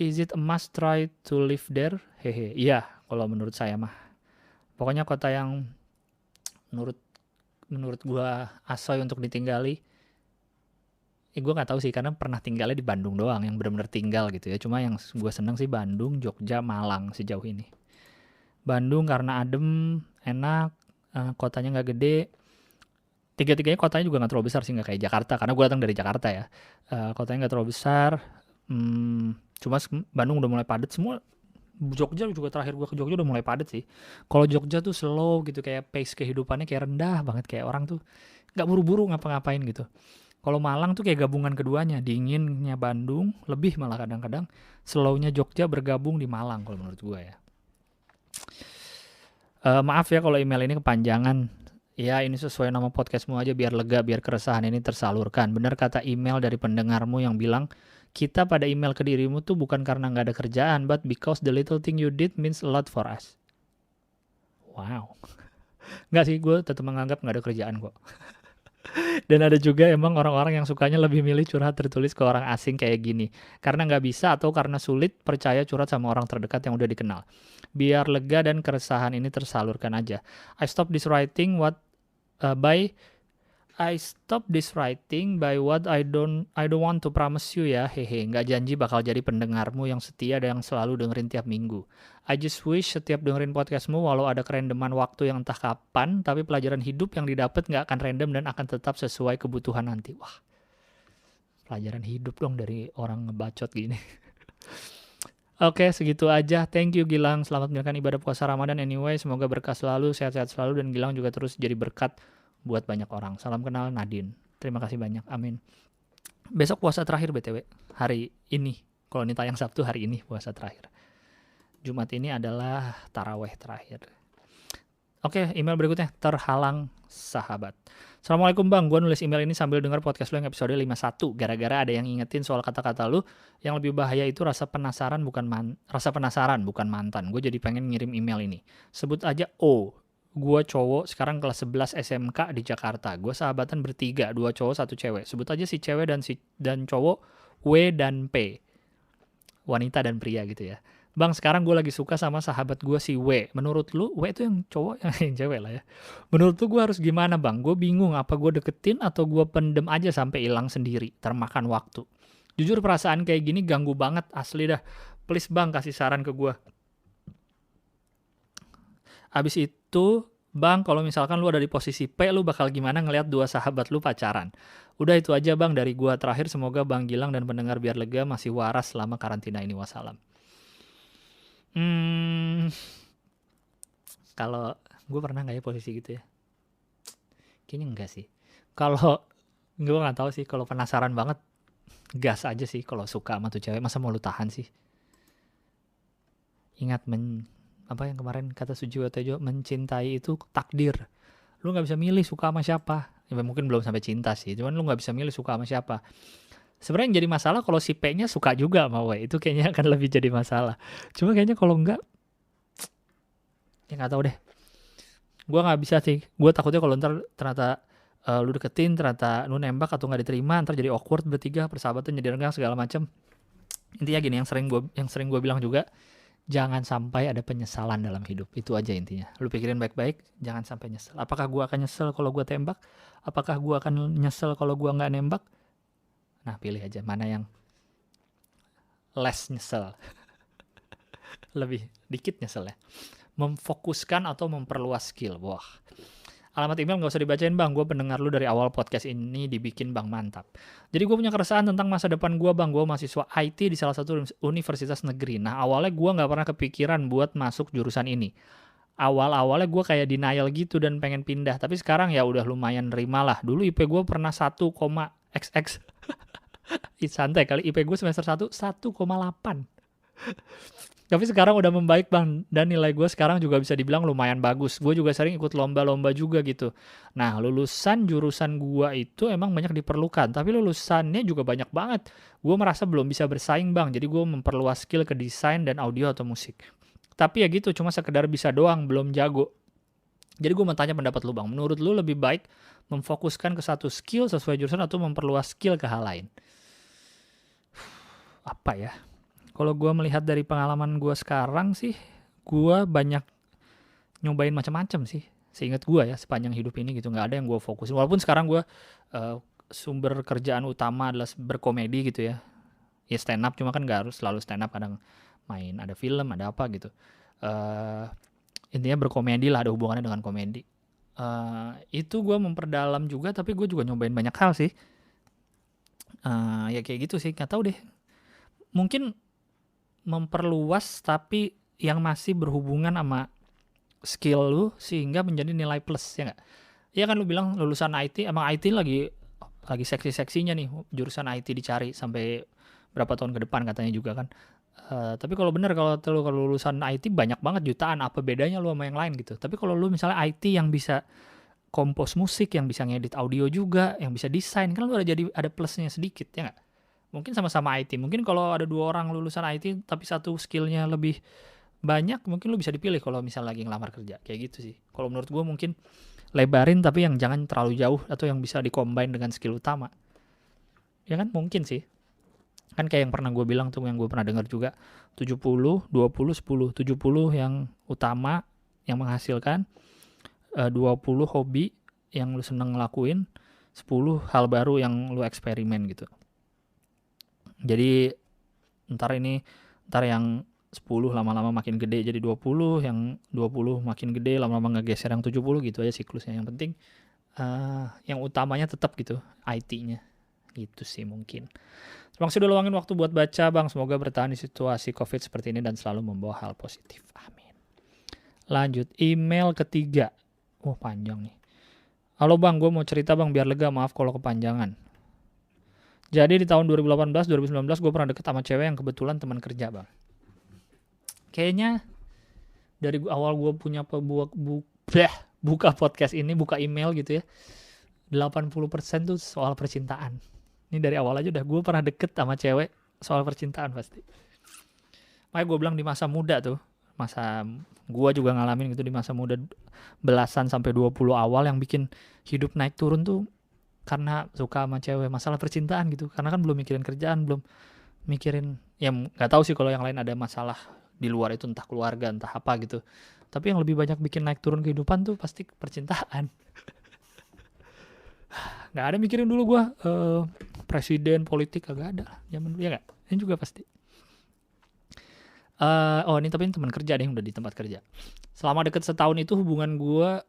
Is it a must try to live there? Hehe, iya kalau menurut saya mah. Pokoknya kota yang menurut gua asoy untuk ditinggali. Gue nggak tahu sih karena pernah tinggalnya di Bandung doang, yang benar-benar tinggal gitu ya. Cuma yang gue seneng sih Bandung, Jogja, Malang sejauh ini. Bandung karena adem, enak, kotanya nggak gede. Tiga-tiganya kotanya juga nggak terlalu besar sih, nggak kayak Jakarta. Karena gue datang dari Jakarta ya. Kotanya nggak terlalu besar. Cuma Bandung udah mulai padat semua. Jogja juga terakhir gue ke Jogja udah mulai padat sih. Kalau Jogja tuh slow gitu, kayak pace kehidupannya kayak rendah banget, kayak orang tuh nggak buru-buru ngapa-ngapain gitu. Kalau Malang tuh kayak gabungan keduanya, dinginnya Bandung, lebih malah kadang-kadang slownya Jogja bergabung di Malang kalau menurut gue ya. Maaf ya kalau email ini kepanjangan. Ya ini sesuai nama podcastmu aja biar lega, biar keresahan ini tersalurkan. Benar kata email dari pendengarmu yang bilang, kita pada email ke dirimu tuh bukan karena nggak ada kerjaan, but because the little thing you did means a lot for us. Wow. Nggak sih, gue tetap menganggap nggak ada kerjaan kok. Dan ada juga emang orang-orang yang sukanya lebih milih curhat tertulis ke orang asing kayak gini. Karena nggak bisa atau karena sulit percaya curhat sama orang terdekat yang udah dikenal. Biar lega dan keresahan ini tersalurkan aja. I stop this writing by what I don't want to promise you ya. Hehe, nggak janji bakal jadi pendengarmu yang setia dan yang selalu dengerin tiap minggu. I just wish setiap dengerin podcastmu walau ada kerandoman waktu yang entah kapan, tapi pelajaran hidup yang didapat nggak akan random dan akan tetap sesuai kebutuhan nanti. Wah, pelajaran hidup dong dari orang ngebacot gini. Oke, segitu aja. Thank you Gilang. Selamat menjalankan ibadah puasa Ramadan anyway. Semoga berkah selalu, sehat-sehat selalu, dan Gilang juga terus jadi berkat buat banyak orang. Salam kenal Nadine. Terima kasih banyak. Amin. Besok puasa terakhir BTW. Hari ini. Kalau ini tayang Sabtu, hari ini puasa terakhir. Jumat ini adalah taraweh terakhir. Oke, email berikutnya. Terhalang sahabat. Assalamualaikum Bang, gue nulis email ini sambil dengar podcast lu yang episode 51. Gara-gara ada yang ingetin soal kata-kata lu, yang lebih bahaya itu rasa penasaran bukan mantan. Gue jadi pengen ngirim email ini. Sebut aja O. Gue cowok sekarang kelas 11 SMK di Jakarta. Gue sahabatan bertiga, 2 cowok 1 cewek. Sebut aja si cewek dan cowok W dan P. Wanita dan pria gitu ya. Bang, sekarang gue lagi suka sama sahabat gue si W. Menurut lu, W itu yang cowok yang cewek lah ya. Menurut lu gue harus gimana bang? Gue bingung apa gue deketin atau gue pendem aja sampai hilang sendiri, termakan waktu. Jujur perasaan kayak gini ganggu banget, asli dah. Please bang, kasih saran ke gue. Abis itu, bang, kalau misalkan lu ada di posisi P, lu bakal gimana ngelihat 2 sahabat lu pacaran? Udah itu aja bang dari gua. Terakhir, semoga Bang Gilang dan pendengar biar lega masih waras selama karantina ini. Wassalam. Kalau gue pernah nggak ya posisi gitu ya? Kayaknya enggak sih. Kalau gue nggak tahu sih. Kalau penasaran banget, gas aja sih. Kalau suka sama tuh cewek, masa mau lu tahan sih? Ingat apa yang kemarin kata Sujiwo Tejo, mencintai itu takdir. Lu nggak bisa milih suka sama siapa. Ya, mungkin belum sampai cinta sih. Cuman lu nggak bisa milih suka sama siapa. Sebenarnya yang jadi masalah kalau si P-nya suka juga sama W. Itu kayaknya akan lebih jadi masalah. Cuma kayaknya kalau enggak, ya nggak tahu deh. Gue nggak bisa sih. Gue takutnya kalau ntar ternyata lu deketin, ternyata lu nembak atau nggak diterima, ntar jadi awkward bertiga, persahabatan jadi renggang segala macam. Intinya gini, yang sering gue bilang juga, jangan sampai ada penyesalan dalam hidup. Itu aja intinya. Lu pikirin baik-baik, jangan sampai nyesel. Apakah gue akan nyesel kalau gue tembak? Apakah gue akan nyesel kalau gue nggak nembak? Nah, pilih aja mana yang less nyesel. Lebih dikit nyesel ya. Memfokuskan atau memperluas skill. Wah. Alamat email gak usah dibacain bang. Gue pendengar lu dari awal podcast ini dibikin bang, mantap. Jadi gue punya keresahan tentang masa depan gue bang. Gue mahasiswa IT di salah satu universitas negeri. Nah awalnya gue gak pernah kepikiran buat masuk jurusan ini. Awalnya gue kayak denial gitu dan pengen pindah. Tapi sekarang ya udah lumayan nerima lah. Dulu IP gue pernah 1,xx. Santai kali, IP gue semester 1 1,8. Tapi sekarang udah membaik bang, dan nilai gue sekarang juga bisa dibilang lumayan bagus. Gue juga sering ikut lomba-lomba juga gitu. Nah lulusan jurusan gue itu emang banyak diperlukan, tapi lulusannya juga banyak banget. Gue merasa belum bisa bersaing bang, jadi gue memperluas skill ke desain dan audio atau musik. Tapi ya gitu, cuma sekedar bisa doang, belum jago. Jadi gue mau tanya pendapat lu bang, menurut lu lebih baik memfokuskan ke satu skill sesuai jurusan atau memperluas skill ke hal lain? Apa ya? Kalau gue melihat dari pengalaman gue sekarang sih, gue banyak nyobain macam-macam sih. Seingat gue ya, sepanjang hidup ini gitu, nggak ada yang gue fokusin. Walaupun sekarang gue sumber kerjaan utama adalah berkomedi gitu ya. Ya stand up, cuma kan nggak harus selalu stand up, kadang main, ada film, ada apa gitu. Eh Intinya berkomedi lah, ada hubungannya dengan komedi. Itu gue memperdalam juga, tapi gue juga nyobain banyak hal sih. Ya kayak gitu sih, nggak tahu deh. Mungkin memperluas tapi yang masih berhubungan sama skill lu sehingga menjadi nilai plus, ya nggak? Iya kan lu bilang lulusan IT, emang IT lagi seksi-seksinya nih jurusan IT dicari sampai berapa tahun ke depan katanya juga kan. Tapi kalau bener kalau lulusan IT banyak banget jutaan, apa bedanya lu sama yang lain gitu. Tapi kalau lu misalnya IT yang bisa kompos musik, yang bisa ngedit audio juga, yang bisa desain, kan lu ada plusnya sedikit, ya nggak? Mungkin sama-sama IT. Mungkin kalau ada 2 orang lulusan IT tapi satu skillnya lebih banyak, mungkin lu bisa dipilih kalau misalnya lagi ngelamar kerja. Kayak gitu sih. Kalau menurut gue mungkin lebarin tapi yang jangan terlalu jauh, atau yang bisa dikombin dengan skill utama. Ya kan mungkin sih. Kan kayak yang pernah gue bilang tuh, yang gue pernah dengar juga, 70, 20, 10. 70 yang utama, yang menghasilkan, 20 hobi yang lu seneng ngelakuin, 10 hal baru yang lu eksperimen gitu. Jadi ntar yang 10 lama-lama makin gede jadi 20, yang 20 makin gede lama-lama ngegeser yang 70 gitu aja siklusnya. Yang penting yang utamanya tetap gitu, IT-nya. Gitu sih mungkin. Bang sudah luangin waktu buat baca, Bang. Semoga bertahan di situasi COVID seperti ini dan selalu membawa hal positif. Amin. Lanjut, email ketiga. Panjang nih. Halo Bang, gue mau cerita Bang biar lega, maaf kalau kepanjangan. Jadi di tahun 2018-2019 gue pernah deket sama cewek yang kebetulan teman kerja, Bang. Kayaknya dari awal gue punya buka podcast ini, buka email gitu ya, 80% tuh soal percintaan. Ini dari awal aja udah gue pernah deket sama cewek soal percintaan pasti. Makanya gue bilang di masa muda tuh, masa gue juga ngalamin gitu di masa muda, belasan sampai 20 awal yang bikin hidup naik turun tuh karena suka sama cewek, masalah percintaan gitu. Karena kan belum mikirin kerjaan, belum mikirin, ya nggak tahu sih kalau yang lain ada masalah di luar itu, entah keluarga, entah apa gitu. Tapi yang lebih banyak bikin naik turun kehidupan tuh pasti percintaan. Nggak ada mikirin dulu gue presiden, politik, kagak ada zaman dulu, ya nggak? Ini juga pasti. Ini tapi ini teman kerja deh yang udah di tempat kerja. Selama deket setahun itu hubungannya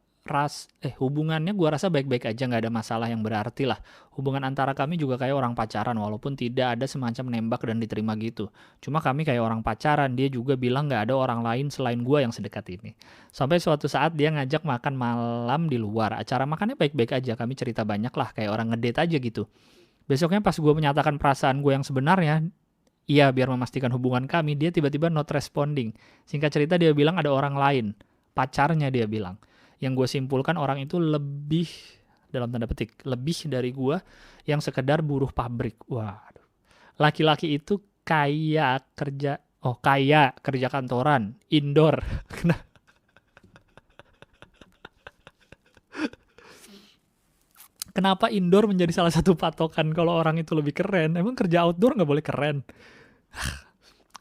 gue rasa baik-baik aja, nggak ada masalah yang berarti lah. Hubungan antara kami juga kayak orang pacaran, walaupun tidak ada semacam nembak dan diterima gitu. Cuma kami kayak orang pacaran, dia juga bilang nggak ada orang lain selain gue yang sedekat ini. Sampai suatu saat dia ngajak makan malam di luar. Acara makannya baik-baik aja, kami cerita banyak lah, kayak orang ngedate aja gitu. Besoknya pas gue menyatakan perasaan gue yang sebenarnya, iya biar memastikan hubungan kami, dia tiba-tiba not responding. Singkat cerita dia bilang ada orang lain, pacarnya dia bilang. Yang gue simpulkan orang itu lebih, dalam tanda petik, lebih dari gue yang sekedar buruh pabrik. Waduh. Laki-laki itu kaya kerja kantoran, indoor. Kenapa indoor menjadi salah satu patokan kalau orang itu lebih keren? Emang kerja outdoor nggak boleh keren?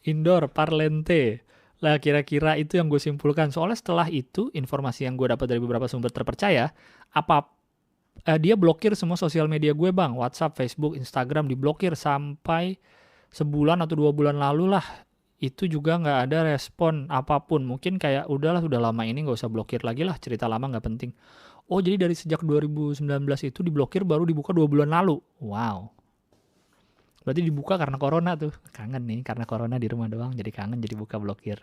Indoor, parlente. Lah kira-kira itu yang gue simpulkan. Soalnya setelah itu, informasi yang gue dapat dari beberapa sumber terpercaya, dia blokir semua sosial media gue, Bang. WhatsApp, Facebook, Instagram diblokir sampai sebulan atau 2 bulan lalu lah. Itu juga nggak ada respon apapun. Mungkin kayak udahlah, udah lama ini nggak usah blokir lagi lah, cerita lama nggak penting. Oh, jadi dari sejak 2019 itu diblokir, baru dibuka 2 bulan lalu. Wow. Berarti dibuka karena corona tuh. Kangen nih, karena corona di rumah doang, jadi kangen, jadi buka blokir.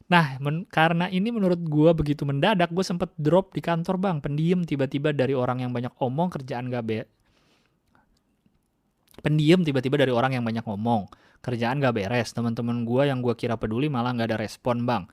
Nah, karena ini menurut gue begitu mendadak, gue sempet drop di kantor, Bang. Pendiam tiba-tiba dari orang yang banyak omong, kerjaan gak Pendiam tiba-tiba dari orang yang banyak ngomong, kerjaan gak beres. Teman-teman gue yang gue kira peduli malah gak ada respon, Bang.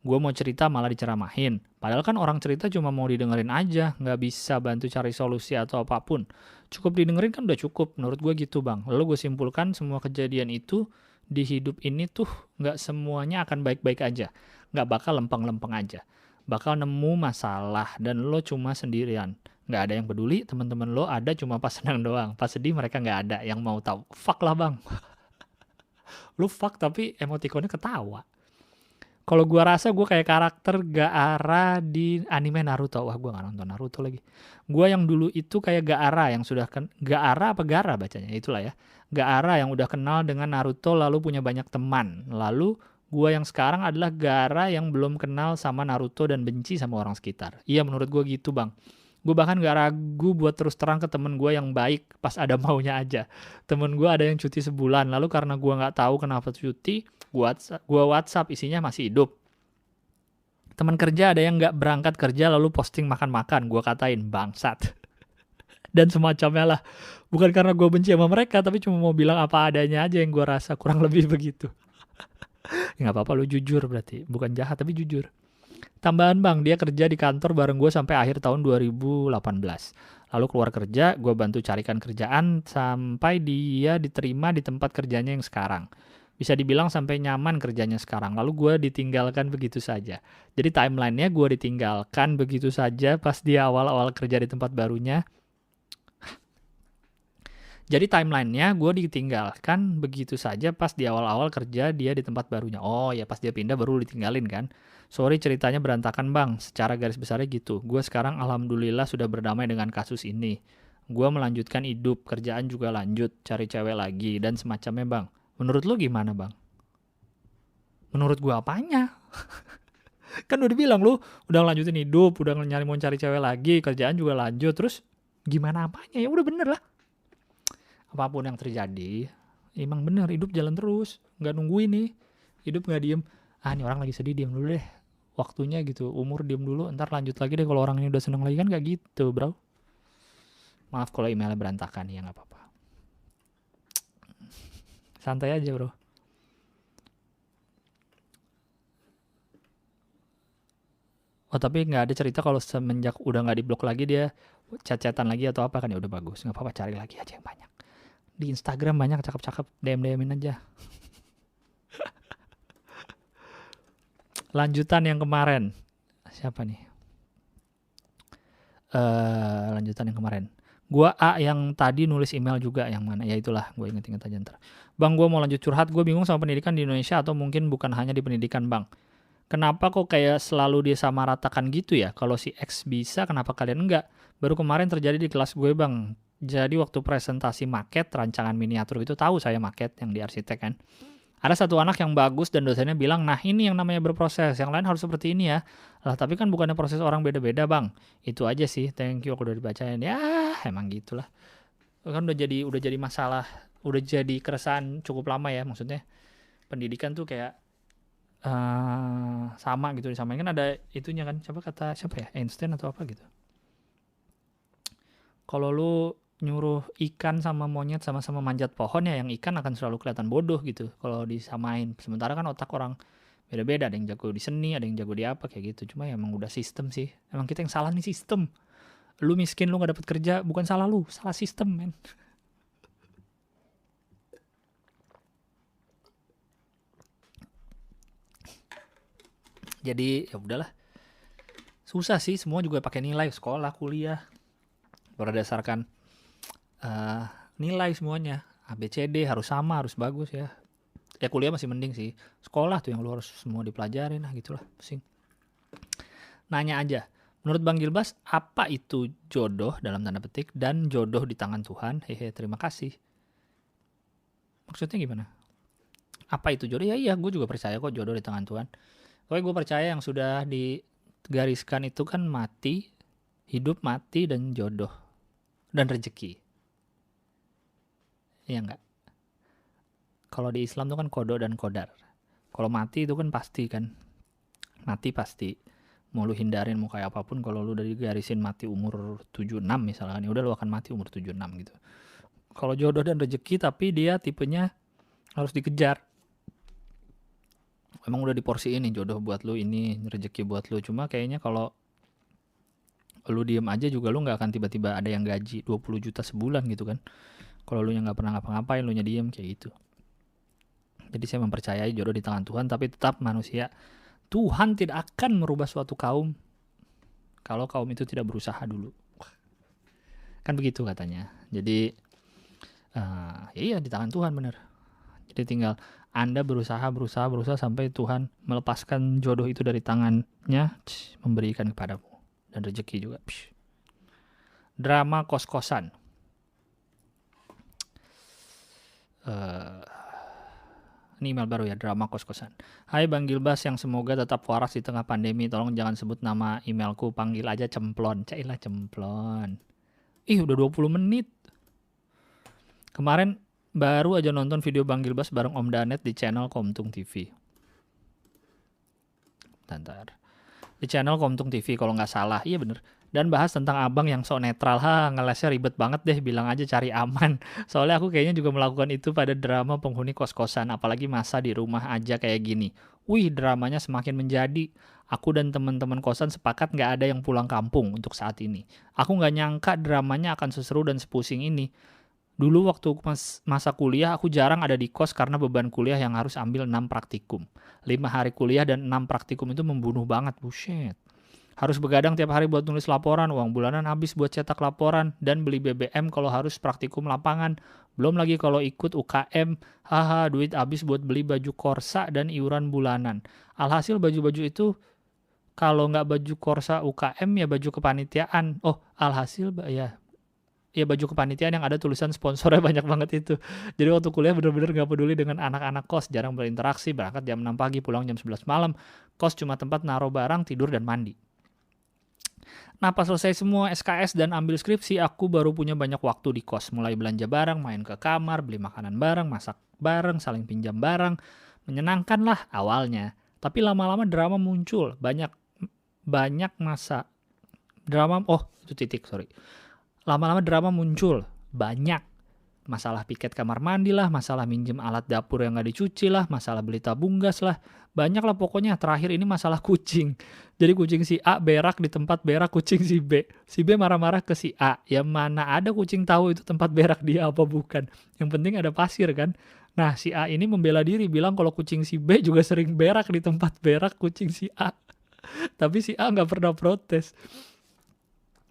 Gue mau cerita malah diceramahin. Padahal kan orang cerita cuma mau didengerin aja, nggak bisa bantu cari solusi atau apapun. Cukup didengerin kan udah cukup, menurut gue gitu, Bang. Lalu gue simpulkan semua kejadian itu di hidup ini tuh nggak semuanya akan baik-baik aja. Nggak bakal lempeng-lempeng aja. Bakal nemu masalah dan lo cuma sendirian. Nggak ada yang peduli, teman-teman lo ada cuma pas senang doang. Pas sedih mereka nggak ada yang mau tahu. Fuck lah, Bang. Lo fuck tapi emotikonnya ketawa. Kalau gua rasa gua kayak karakter Gaara di anime Naruto. Wah, gua nggak nonton Naruto lagi. Gua yang dulu itu kayak Gaara yang sudah Gaara apa Gara bacanya, itulah ya. Gaara yang udah kenal dengan Naruto lalu punya banyak teman. Lalu gua yang sekarang adalah Gaara yang belum kenal sama Naruto dan benci sama orang sekitar. Iya, menurut gua gitu, Bang. Gue bahkan gak ragu buat terus terang ke temen gue yang baik pas ada maunya aja. Temen gue ada yang cuti sebulan, lalu karena gue nggak tahu kenapa cuti, gue WhatsApp isinya masih hidup. Teman kerja ada yang nggak berangkat kerja lalu posting makan-makan, gue katain bangsat. Dan semacamnya lah. Bukan karena gue benci sama mereka, tapi cuma mau bilang apa adanya aja yang gue rasa, kurang lebih begitu. Ya nggak apa-apa, lu jujur berarti. Bukan jahat, tapi jujur. Tambahan bang, dia kerja di kantor bareng gue sampai akhir tahun 2018. Lalu keluar kerja, gue bantu carikan kerjaan sampai dia diterima di tempat kerjanya yang sekarang. Bisa dibilang sampai nyaman kerjanya sekarang. Lalu gue ditinggalkan begitu saja. Jadi timelinenya gue ditinggalkan begitu saja pas dia awal-awal kerja di tempat barunya. Jadi timelinenya gue ditinggalkan begitu saja pas di awal-awal kerja dia di tempat barunya. Oh ya, pas dia pindah baru ditinggalin kan. Sorry ceritanya berantakan bang, secara garis besarnya gitu. Gue sekarang alhamdulillah sudah berdamai dengan kasus ini. Gue melanjutkan hidup, kerjaan juga lanjut, cari cewek lagi, dan semacamnya bang. Menurut lu gimana bang? Menurut gue apanya? Kan udah bilang lu udah lanjutin hidup, udah mau cari cewek lagi, kerjaan juga lanjut. Terus gimana apanya? Ya udah bener lah. Apapun yang terjadi, emang bener hidup jalan terus. Gak nungguin nih, hidup gak diem. Ah ini orang lagi sedih, diem dulu deh. Waktunya gitu, umur diem dulu, ntar lanjut lagi deh kalau orang ini udah seneng lagi, kan gak gitu bro. Maaf kalau emailnya berantakan, ya gak apa-apa. Santai aja bro. Oh tapi gak ada cerita kalau semenjak udah gak diblok lagi dia chat-chatan lagi atau apa kan, ya udah bagus. Gak apa-apa, cari lagi aja yang banyak. Di Instagram banyak cakep-cakep, DM-DM-in aja. Lanjutan yang kemarin. Siapa nih? Lanjutan yang kemarin. Gua A yang tadi nulis email juga, yang mana? Ya itulah, gue inget-inget aja ntar. Bang, gue mau lanjut curhat. Gue bingung sama pendidikan di Indonesia atau mungkin bukan hanya di pendidikan, Bang. Kenapa kok kayak selalu disamaratakan gitu ya? Kalau si X bisa, kenapa kalian enggak? Baru kemarin terjadi di kelas gue, Bang. Jadi waktu presentasi maket, rancangan miniatur itu, tahu saya maket yang di arsitek kan. Ada satu anak yang bagus dan dosennya bilang, nah ini yang namanya berproses, yang lain harus seperti ini ya. Lah tapi kan bukannya proses orang beda-beda bang. Itu aja sih, thank you aku udah dibacain. Ya emang gitulah. Kan udah jadi masalah, udah jadi keresahan cukup lama ya maksudnya. Pendidikan tuh kayak sama gitu disamain, kan ada itunya kan. Siapa ya, Einstein atau apa gitu. Kalau lu nyuruh ikan sama monyet sama-sama manjat pohon, ya yang ikan akan selalu kelihatan bodoh gitu kalau disamain. Sementara kan otak orang beda-beda, ada yang jago di seni, ada yang jago di apa kayak gitu. Cuma ya emang udah sistem sih. Emang kita yang salah nih, sistem. Lu miskin, lu gak dapet kerja, bukan salah lu, salah sistem men. Jadi ya udahlah. Susah sih, semua juga pakai nilai, sekolah, kuliah. Berdasarkan nilai semuanya. ABCD harus sama, harus bagus ya. Ya kuliah masih mending sih. Sekolah tuh yang lu harus semua dipelajarin lah gitulah, pusing. Nanya aja. Menurut Bang Gilbas, apa itu jodoh dalam tanda petik dan jodoh di tangan Tuhan? Hehe, terima kasih. Maksudnya gimana? Apa itu jodoh? Ya iya, gue juga percaya kok jodoh di tangan Tuhan. Pokoknya gue percaya yang sudah digariskan itu kan mati, hidup, mati, dan jodoh. Dan rezeki. Iya enggak? Kalau di Islam itu kan kodo dan kodar. Kalau mati itu kan pasti kan. Mati pasti. Mau lu hindarin mau kayak apapun, kalau lu udah digarisin mati umur 76 misalkan, ya udah lu akan mati umur 76 gitu. Kalau jodoh dan rezeki tapi dia tipenya harus dikejar. Emang udah diporsiin nih, jodoh buat lu ini, rezeki buat lu. Cuma kayaknya kalau lu diem aja juga lu gak akan tiba-tiba ada yang gaji 20 juta sebulan gitu kan. Kalau lu yang gak pernah ngapa-ngapain, lu nya diem kayak gitu. Jadi saya mempercayai jodoh di tangan Tuhan, tapi tetap manusia. Tuhan tidak akan merubah suatu kaum kalau kaum itu tidak berusaha dulu. Kan begitu katanya. Jadi iya di tangan Tuhan bener. Jadi tinggal Anda berusaha sampai Tuhan melepaskan jodoh itu dari tangannya, memberikan kepadamu. Dan rezeki juga. Drama kos-kosan. Ini email baru ya, drama kos-kosan. Hai Bang Gilbas yang semoga tetap waras di tengah pandemi. Tolong jangan sebut nama emailku, panggil aja Cemplon. Cailah Cemplon. Udah 20 menit. Kemarin baru aja nonton video Bang Gilbas bareng Om Danet di channel Komtung TV. Bentar. Di channel Komtung TV kalau nggak salah. Iya bener. Dan bahas tentang abang yang sok netral. Ngelesnya ribet banget deh, bilang aja cari aman. Soalnya aku kayaknya juga melakukan itu pada drama penghuni kos-kosan, apalagi masa di rumah aja kayak gini. Wih, dramanya semakin menjadi. Aku dan teman-teman kosan sepakat nggak ada yang pulang kampung untuk saat ini. Aku nggak nyangka dramanya akan seseru dan sepusing ini. Dulu waktu masa kuliah aku jarang ada di kos karena beban kuliah yang harus ambil 6 praktikum. 5 hari kuliah dan 6 praktikum itu membunuh banget, buset. Harus begadang tiap hari buat nulis laporan, uang bulanan habis buat cetak laporan, dan beli BBM kalau harus praktikum lapangan. Belum lagi kalau ikut UKM, duit habis buat beli baju korsa dan iuran bulanan. Alhasil baju-baju itu, kalau nggak baju korsa UKM ya baju kepanitiaan. Alhasil ya baju kepanitiaan yang ada tulisan sponsornya banyak banget itu. Jadi waktu kuliah bener-bener gak peduli dengan anak-anak kos, jarang berinteraksi, berangkat jam 6 pagi, pulang jam 11 malam. Kos cuma tempat naruh barang, tidur, dan mandi. Nah pas selesai semua SKS dan ambil skripsi, aku baru punya banyak waktu di kos. Mulai belanja barang, main ke kamar, beli makanan bareng, masak bareng, saling pinjam barang. Menyenangkan lah awalnya. Tapi lama-lama drama muncul. Banyak masa. Lama-lama drama muncul. Banyak. Masalah piket kamar mandi lah, masalah minjem alat dapur yang gak dicuci lah, masalah beli tabung gas lah. Banyak lah pokoknya. Terakhir ini masalah kucing. Jadi kucing si A berak di tempat berak kucing si B. Si B marah-marah ke si A. Ya mana ada kucing tahu itu tempat berak dia apa bukan. Yang penting ada pasir kan. Nah si A ini membela diri bilang kalau kucing si B juga sering berak di tempat berak kucing si A. Tapi si A gak pernah protes.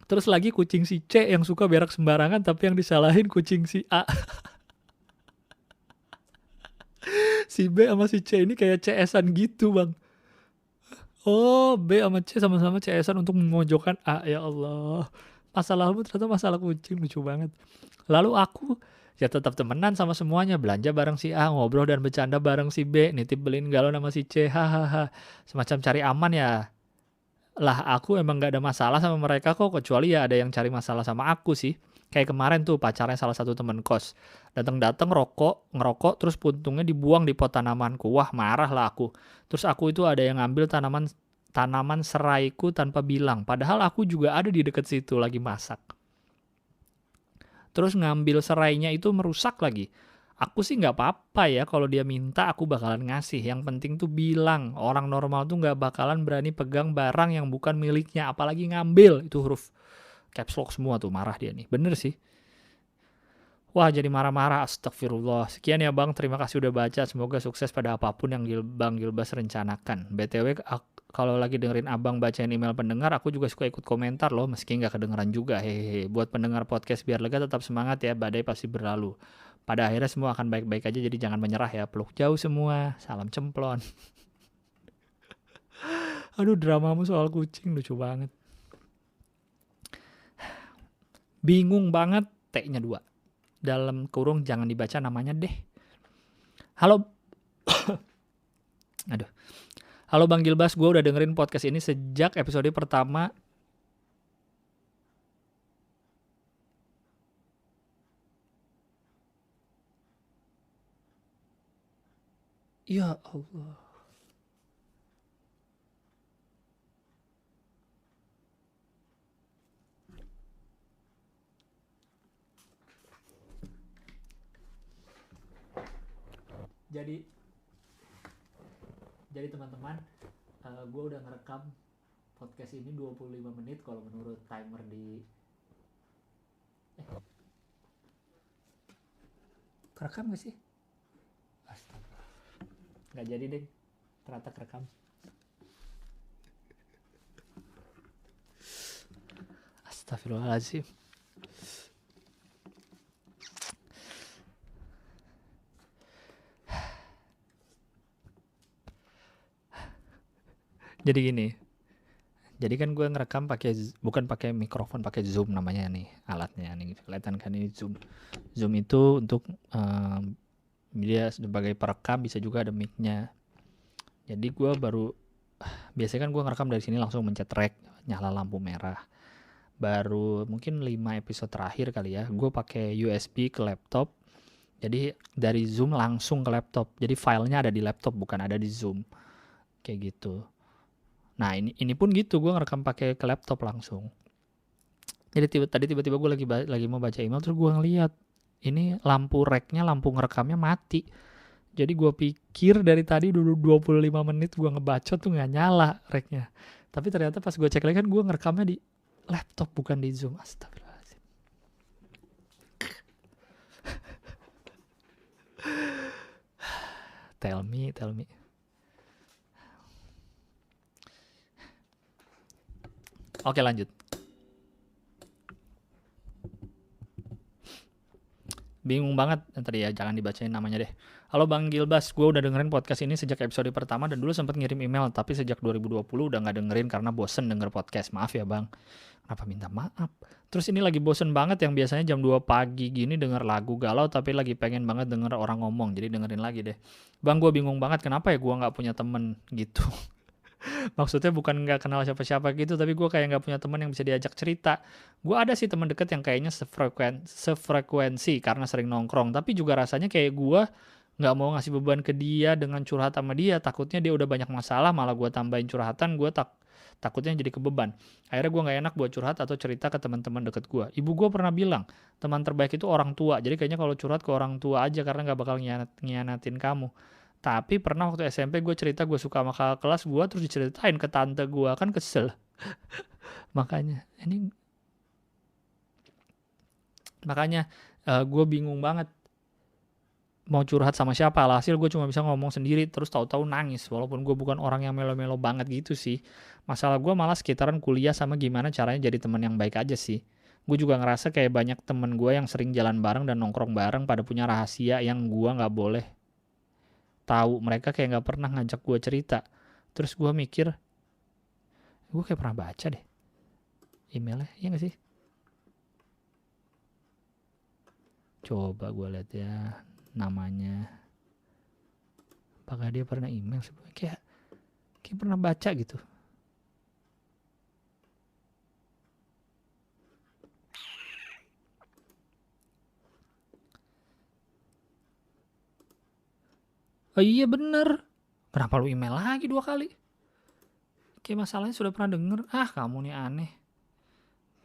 Terus lagi kucing si C yang suka berak sembarangan tapi yang disalahin kucing si A. Si B sama si C ini kayak CS-an gitu bang. B sama C sama-sama CS-an untuk memojokkan A. Ya Allah. Masalahmu ternyata masalah kucing, lucu banget. Lalu aku ya tetap temenan sama semuanya. Belanja bareng si A, ngobrol dan bercanda bareng si B, nitip beliin galon sama si C. Semacam cari aman ya. Lah aku emang gak ada masalah sama mereka kok, kecuali ya ada yang cari masalah sama aku sih. Kayak kemarin tuh pacarnya salah satu temen kos. Datang ngerokok, terus puntungnya dibuang di pot tanamanku. Wah marah lah aku. Terus aku itu ada yang ngambil tanaman seraiku tanpa bilang. Padahal aku juga ada di deket situ lagi masak. Terus ngambil serainya itu merusak lagi. Aku sih gak apa-apa ya kalau dia minta aku bakalan ngasih. Yang penting tuh bilang. Orang normal tuh gak bakalan berani pegang barang yang bukan miliknya. Apalagi ngambil. Itu huruf caps lock semua tuh, marah dia nih. Bener sih. Wah jadi marah-marah, astagfirullah. Sekian ya bang, terima kasih udah baca. Semoga sukses pada apapun yang Bang Gilbas rencanakan. BTW kalau lagi dengerin abang bacain email pendengar, aku juga suka ikut komentar loh, meski gak kedengeran juga. Hehehe. Buat pendengar podcast biar lega, tetap semangat ya, badai pasti berlalu. Pada akhirnya semua akan baik-baik aja, jadi jangan menyerah ya. Peluk jauh semua, salam Cemplon. Aduh dramamu soal kucing lucu banget. Bingung banget, T-nya 2. Dalam kurung jangan dibaca namanya deh. Halo. Aduh. Halo Bang Gilbas, gue udah dengerin podcast ini sejak episode pertama. Ya Allah. Jadi teman-teman, gue udah ngerekam podcast ini 25 menit kalau menurut timer di kerekam gak sih? Astaga, gak jadi deh, ternyata kerekam. Astagfirullahaladzim. Jadi gini. Jadi kan gue ngerekam bukan pakai mikrofon, pakai Zoom namanya nih alatnya nih. Kelihatan kan ini Zoom. Zoom itu untuk dia sebagai perekam, bisa juga ada mic-nya. Jadi gue biasanya kan gue ngerekam dari sini langsung mencet rec, nyala lampu merah. Baru mungkin 5 episode terakhir kali ya, gue pakai USB ke laptop. Jadi dari Zoom langsung ke laptop. Jadi filenya ada di laptop, bukan ada di Zoom. Kayak gitu. Nah ini pun gitu, gue ngerekam pakai ke laptop langsung. Jadi tadi tiba-tiba gue lagi mau baca email, terus gue ngeliat ini lampu reknya, lampu ngerekamnya mati. Jadi gue pikir dari tadi dulu 25 menit gue ngebacot tuh gak nyala reknya. Tapi ternyata pas gue cek lagi kan gue ngerekamnya di laptop bukan di Zoom. Astagfirullahaladzim. Tell me. Oke, lanjut. Bingung banget tadi ya, jangan dibacain namanya deh. Halo Bang Gilbas, gue udah dengerin podcast ini sejak episode pertama dan dulu sempat ngirim email, tapi sejak 2020 udah gak dengerin karena bosen denger podcast. Maaf ya Bang. Kenapa minta maaf? Terus ini lagi bosen banget yang biasanya jam 2 pagi gini denger lagu galau, tapi lagi pengen banget denger orang ngomong, jadi dengerin lagi deh. Bang, gue bingung banget kenapa ya gue gak punya temen gitu. Maksudnya bukan gak kenal siapa-siapa gitu, tapi gue kayak gak punya teman yang bisa diajak cerita. Gue ada sih teman deket yang kayaknya sefrekuensi karena sering nongkrong, tapi juga rasanya kayak gue gak mau ngasih beban ke dia dengan curhat sama dia. Takutnya dia udah banyak masalah, malah gue tambahin curhatan, gue takutnya jadi kebeban. Akhirnya gue gak enak buat curhat atau cerita ke teman-teman deket gue. Ibu gue pernah bilang, teman terbaik itu orang tua, jadi kayaknya kalau curhat ke orang tua aja karena gak bakal ngianatin kamu. Tapi pernah waktu SMP gue cerita gue suka sama kakak kelas gue, terus diceritain ke tante gue, kan kesel. Makanya gue bingung banget mau curhat sama siapa. Alhasil gue cuma bisa ngomong sendiri, terus tahu-tahu nangis. Walaupun gue bukan orang yang melo-melo banget gitu sih. Masalah gue malah sekitaran kuliah sama gimana caranya jadi teman yang baik aja sih. Gue juga ngerasa kayak banyak temen gue yang sering jalan bareng dan nongkrong bareng pada punya rahasia yang gue gak boleh tahu. Mereka kayak gak pernah ngajak gue cerita. Terus gue mikir, gue kayak pernah baca deh emailnya, iya gak sih? Coba gue lihat ya namanya. Apakah dia pernah email sebelumnya? Kayak pernah baca gitu. Oh iya bener. Kenapa lu email lagi 2 kali? Kayak masalahnya sudah pernah denger. Kamu nih aneh.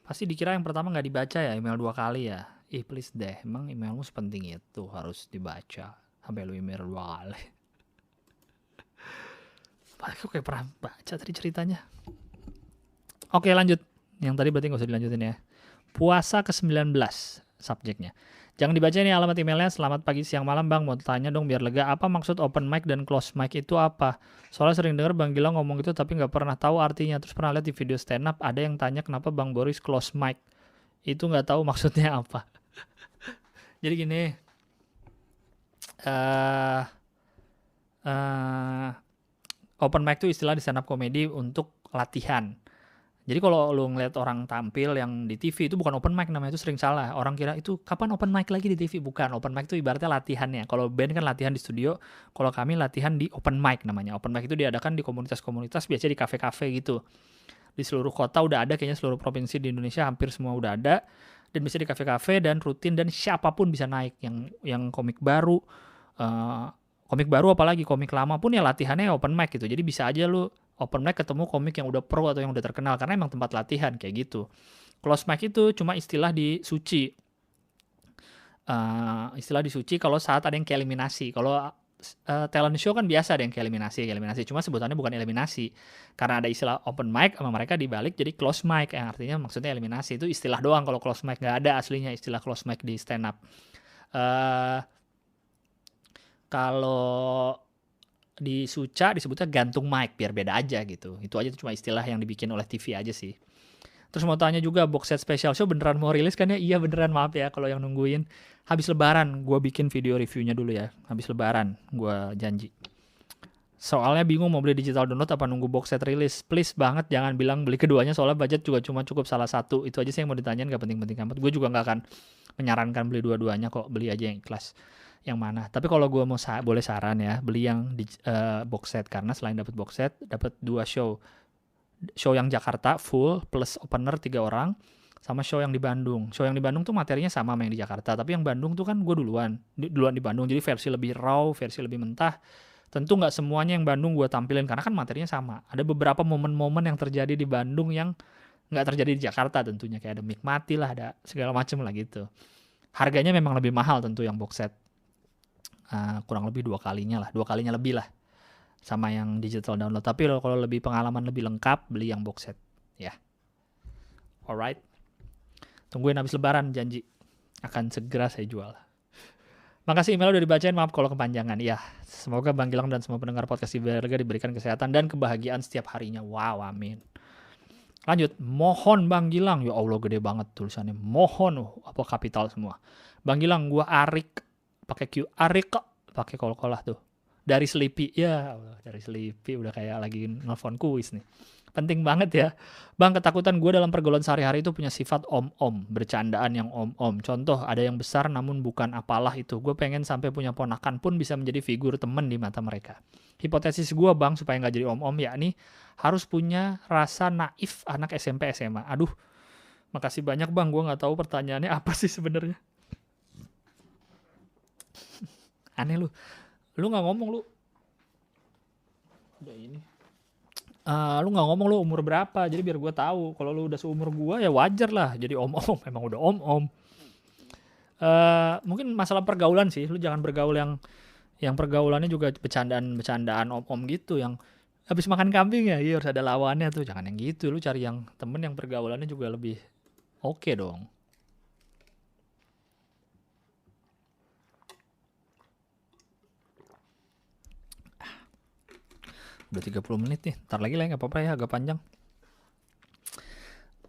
Pasti dikira yang pertama gak dibaca ya, email 2 kali ya. Please deh, emang emailmu sepenting itu harus dibaca sampai lu email 2 kali. Aku kayak pernah baca tadi ceritanya. Oke, lanjut. Yang tadi berarti gak usah dilanjutin ya. Puasa ke-19 subjeknya. Jangan dibaca nih alamat emailnya. Selamat pagi, siang, malam Bang. Mau tanya dong biar lega. Apa maksud open mic dan close mic itu apa? Soalnya sering denger Bang Gilang ngomong gitu tapi gak pernah tahu artinya. Terus pernah lihat di video stand up ada yang tanya kenapa Bang Boris close mic. Itu gak tahu maksudnya apa. Jadi gini. Open mic itu istilah di stand up comedy untuk latihan. Jadi kalau lu ngeliat orang tampil yang di TV itu bukan open mic namanya, itu sering salah. Orang kira itu kapan open mic lagi di TV? Bukan, open mic itu ibaratnya latihannya. Kalau band kan latihan di studio, kalau kami latihan di open mic namanya. Open mic itu diadakan di komunitas-komunitas, biasanya di kafe-kafe gitu. Di seluruh kota udah ada, kayaknya seluruh provinsi di Indonesia hampir semua udah ada. Dan bisa di kafe-kafe dan rutin dan siapapun bisa naik. Yang komik baru, apalagi komik lama pun ya latihannya open mic gitu. Jadi bisa aja lu open mic ketemu komik yang udah pro atau yang udah terkenal karena emang tempat latihan kayak gitu. Close mic itu cuma istilah di suci. Kalau saat ada yang ke eliminasi. Kalau talent show kan biasa ada yang ke eliminasi. Cuma sebutannya bukan eliminasi. Karena ada istilah open mic sama mereka dibalik jadi close mic yang artinya maksudnya eliminasi. Itu istilah doang kalau close mic, nggak ada aslinya istilah close mic di stand up. Kalau di Suca disebutnya gantung mic biar beda aja gitu. Itu aja cuma istilah yang dibikin oleh TV aja sih. Terus mau tanya juga box set special show beneran mau rilis kan ya? Iya beneran, maaf ya kalau yang nungguin. Habis lebaran gue bikin video reviewnya dulu ya. Habis lebaran gue janji. Soalnya bingung mau beli digital download apa nunggu box set rilis. Please banget jangan bilang beli keduanya soalnya budget juga cuma cukup salah satu. Itu aja sih yang mau ditanyain, gak penting-penting amat. Gue juga gak akan menyarankan beli dua-duanya kok. Beli aja yang ikhlas. Yang mana? Tapi kalau gue mau boleh saran ya, beli yang box set karena selain dapat box set, dapat 2 show. Show yang Jakarta full plus opener 3 orang sama show yang di Bandung. Show yang di Bandung tuh materinya sama yang di Jakarta, tapi yang Bandung tuh kan gue duluan di Bandung. Jadi versi lebih raw, versi lebih mentah. Tentu nggak semuanya yang Bandung gue tampilin karena kan materinya sama. Ada beberapa momen-momen yang terjadi di Bandung yang nggak terjadi di Jakarta tentunya. Kayak ada mic mati lah, ada segala macem lah gitu. Harganya memang lebih mahal tentu yang box set. Kurang lebih 2 kalinya lebih lah sama yang digital download. Tapi kalau lebih pengalaman lebih lengkap, beli yang box set ya. Alright. Tungguin habis lebaran, janji akan segera saya jual. Makasih email udah dibacain, maaf kalau kepanjangan. Ya, semoga Bang Gilang dan semua pendengar podcast Iberga diberikan kesehatan dan kebahagiaan setiap harinya. Wow, amin. Lanjut, mohon Bang Gilang. Ya Allah, gede banget tulisannya. Mohon, apa kapital semua. Bang Gilang, gua Arik, pakai Q, Arik pakai kol-kolah tuh. Dari Sleepy, ya Allah, dari Sleepy udah kayak lagi nelfon kuis nih. Penting banget ya. Bang, ketakutan gue dalam pergaulan sehari-hari itu punya sifat om-om. Bercandaan yang om-om. Contoh, ada yang besar namun bukan apalah itu. Gue pengen sampai punya ponakan pun bisa menjadi figur temen di mata mereka. Hipotesis gue bang, supaya gak jadi om-om, yakni harus punya rasa naif anak SMP SMA. Aduh, makasih banyak bang. Gue gak tahu pertanyaannya apa sih sebenarnya. Aneh lu. Lu gak ngomong lu. Udah ini. Lu nggak ngomong lu umur berapa, jadi biar gue tahu. Kalau lu udah seumur gue ya wajar lah jadi om-om, emang udah om-om. Mungkin masalah pergaulan sih, lu jangan bergaul yang pergaulannya juga bercandaan om-om gitu, yang habis makan kambing ya, iya harus ada lawannya tuh, jangan yang gitu. Lu cari yang temen yang pergaulannya juga lebih oke dong. Udah 30 menit nih, ntar lagi lah gak apa-apa ya, agak panjang.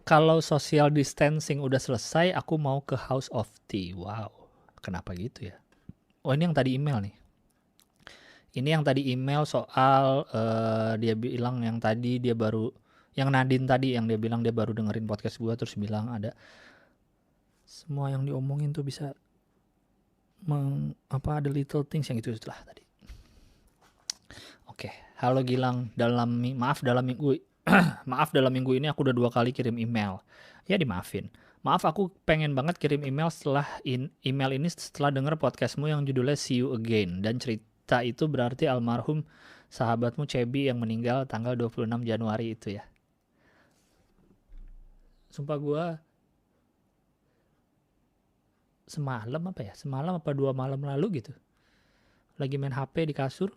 Kalau social distancing udah selesai, aku mau ke House of Tea. Wow, kenapa gitu ya? Oh, ini yang tadi email nih. Ini yang tadi email soal dia bilang yang tadi dia baru, yang Nadine tadi yang dia bilang dia baru dengerin podcast gue, terus bilang ada semua yang diomongin tuh bisa ada little things yang itu lah tadi. Oke, halo Gilang, maaf dalam minggu ini aku udah 2 kali kirim email. Ya dimaafin. Maaf, aku pengen banget kirim email email ini setelah denger podcastmu yang judulnya See You Again, dan cerita itu berarti almarhum sahabatmu Cebi yang meninggal tanggal 26 Januari itu ya. Sumpah gue semalam apa 2 malam lalu gitu, lagi main HP di kasur,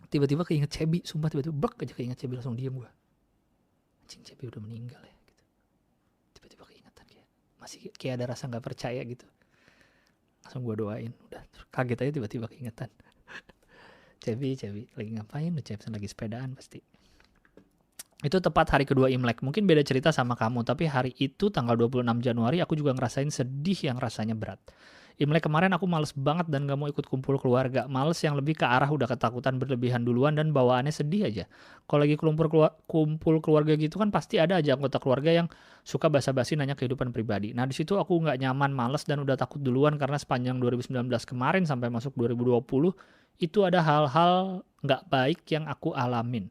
tiba-tiba keinget Cebi, sumpah tiba-tiba brek aja keinget Cebi, langsung diem gue. Anjing, Cebi udah meninggal ya gitu. Tiba-tiba keingetan, masih kayak ada rasa gak percaya gitu. Langsung gue doain, udah kaget aja tiba-tiba keingetan. Cebi lagi ngapain? Cebi lagi sepedaan pasti. Itu tepat hari kedua Imlek. Mungkin beda cerita sama kamu, tapi hari itu tanggal 26 Januari aku juga ngerasain sedih yang rasanya berat. Imlek kemarin aku males banget dan gak mau ikut kumpul keluarga. Males yang lebih ke arah udah ketakutan berlebihan duluan dan bawaannya sedih aja. Kalau lagi kumpul keluarga gitu kan pasti ada aja anggota keluarga yang suka basa-basi nanya kehidupan pribadi. Nah di situ aku gak nyaman, males, dan udah takut duluan karena sepanjang 2019 kemarin sampai masuk 2020 itu ada hal-hal gak baik yang aku alamin.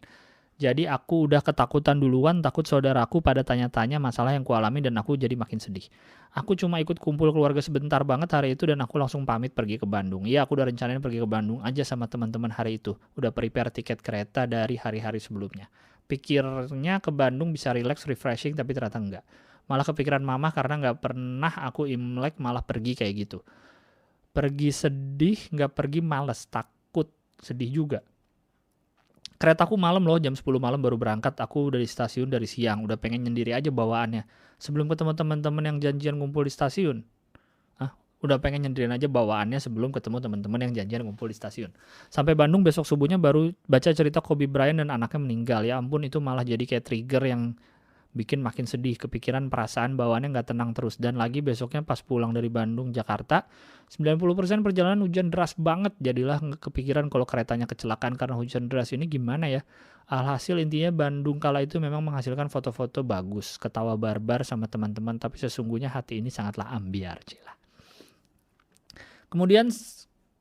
Jadi aku udah ketakutan duluan, takut saudaraku pada tanya-tanya masalah yang ku alami dan aku jadi makin sedih. Aku cuma ikut kumpul keluarga sebentar banget hari itu dan aku langsung pamit pergi ke Bandung. Iya, aku udah rencanain pergi ke Bandung aja sama teman-teman hari itu. Udah prepare tiket kereta dari hari-hari sebelumnya. Pikirnya ke Bandung bisa relax, refreshing, tapi ternyata enggak. Malah kepikiran mama karena gak pernah aku Imlek malah pergi kayak gitu. Pergi sedih, gak pergi males, takut, sedih juga. Keretaku malam loh, jam 10 malam baru berangkat. Aku udah di stasiun dari siang, udah pengen nyendiri aja bawaannya. Sebelum ketemu teman-teman yang janjian ngumpul di stasiun. Udah pengen nyendirin aja bawaannya sebelum ketemu teman-teman yang janjian ngumpul di stasiun. Sampai Bandung besok subuhnya baru baca cerita Kobe Bryant dan anaknya meninggal. Ya ampun, itu malah jadi kayak trigger yang bikin makin sedih, kepikiran perasaan bawaannya nggak tenang terus. Dan lagi besoknya pas pulang dari Bandung, Jakarta, 90% perjalanan hujan deras banget. Jadilah kepikiran kalau keretanya kecelakaan karena hujan deras ini gimana ya. Alhasil intinya Bandung kala itu memang menghasilkan foto-foto bagus, ketawa barbar sama teman-teman, tapi sesungguhnya hati ini sangatlah ambiar, Cila. Kemudian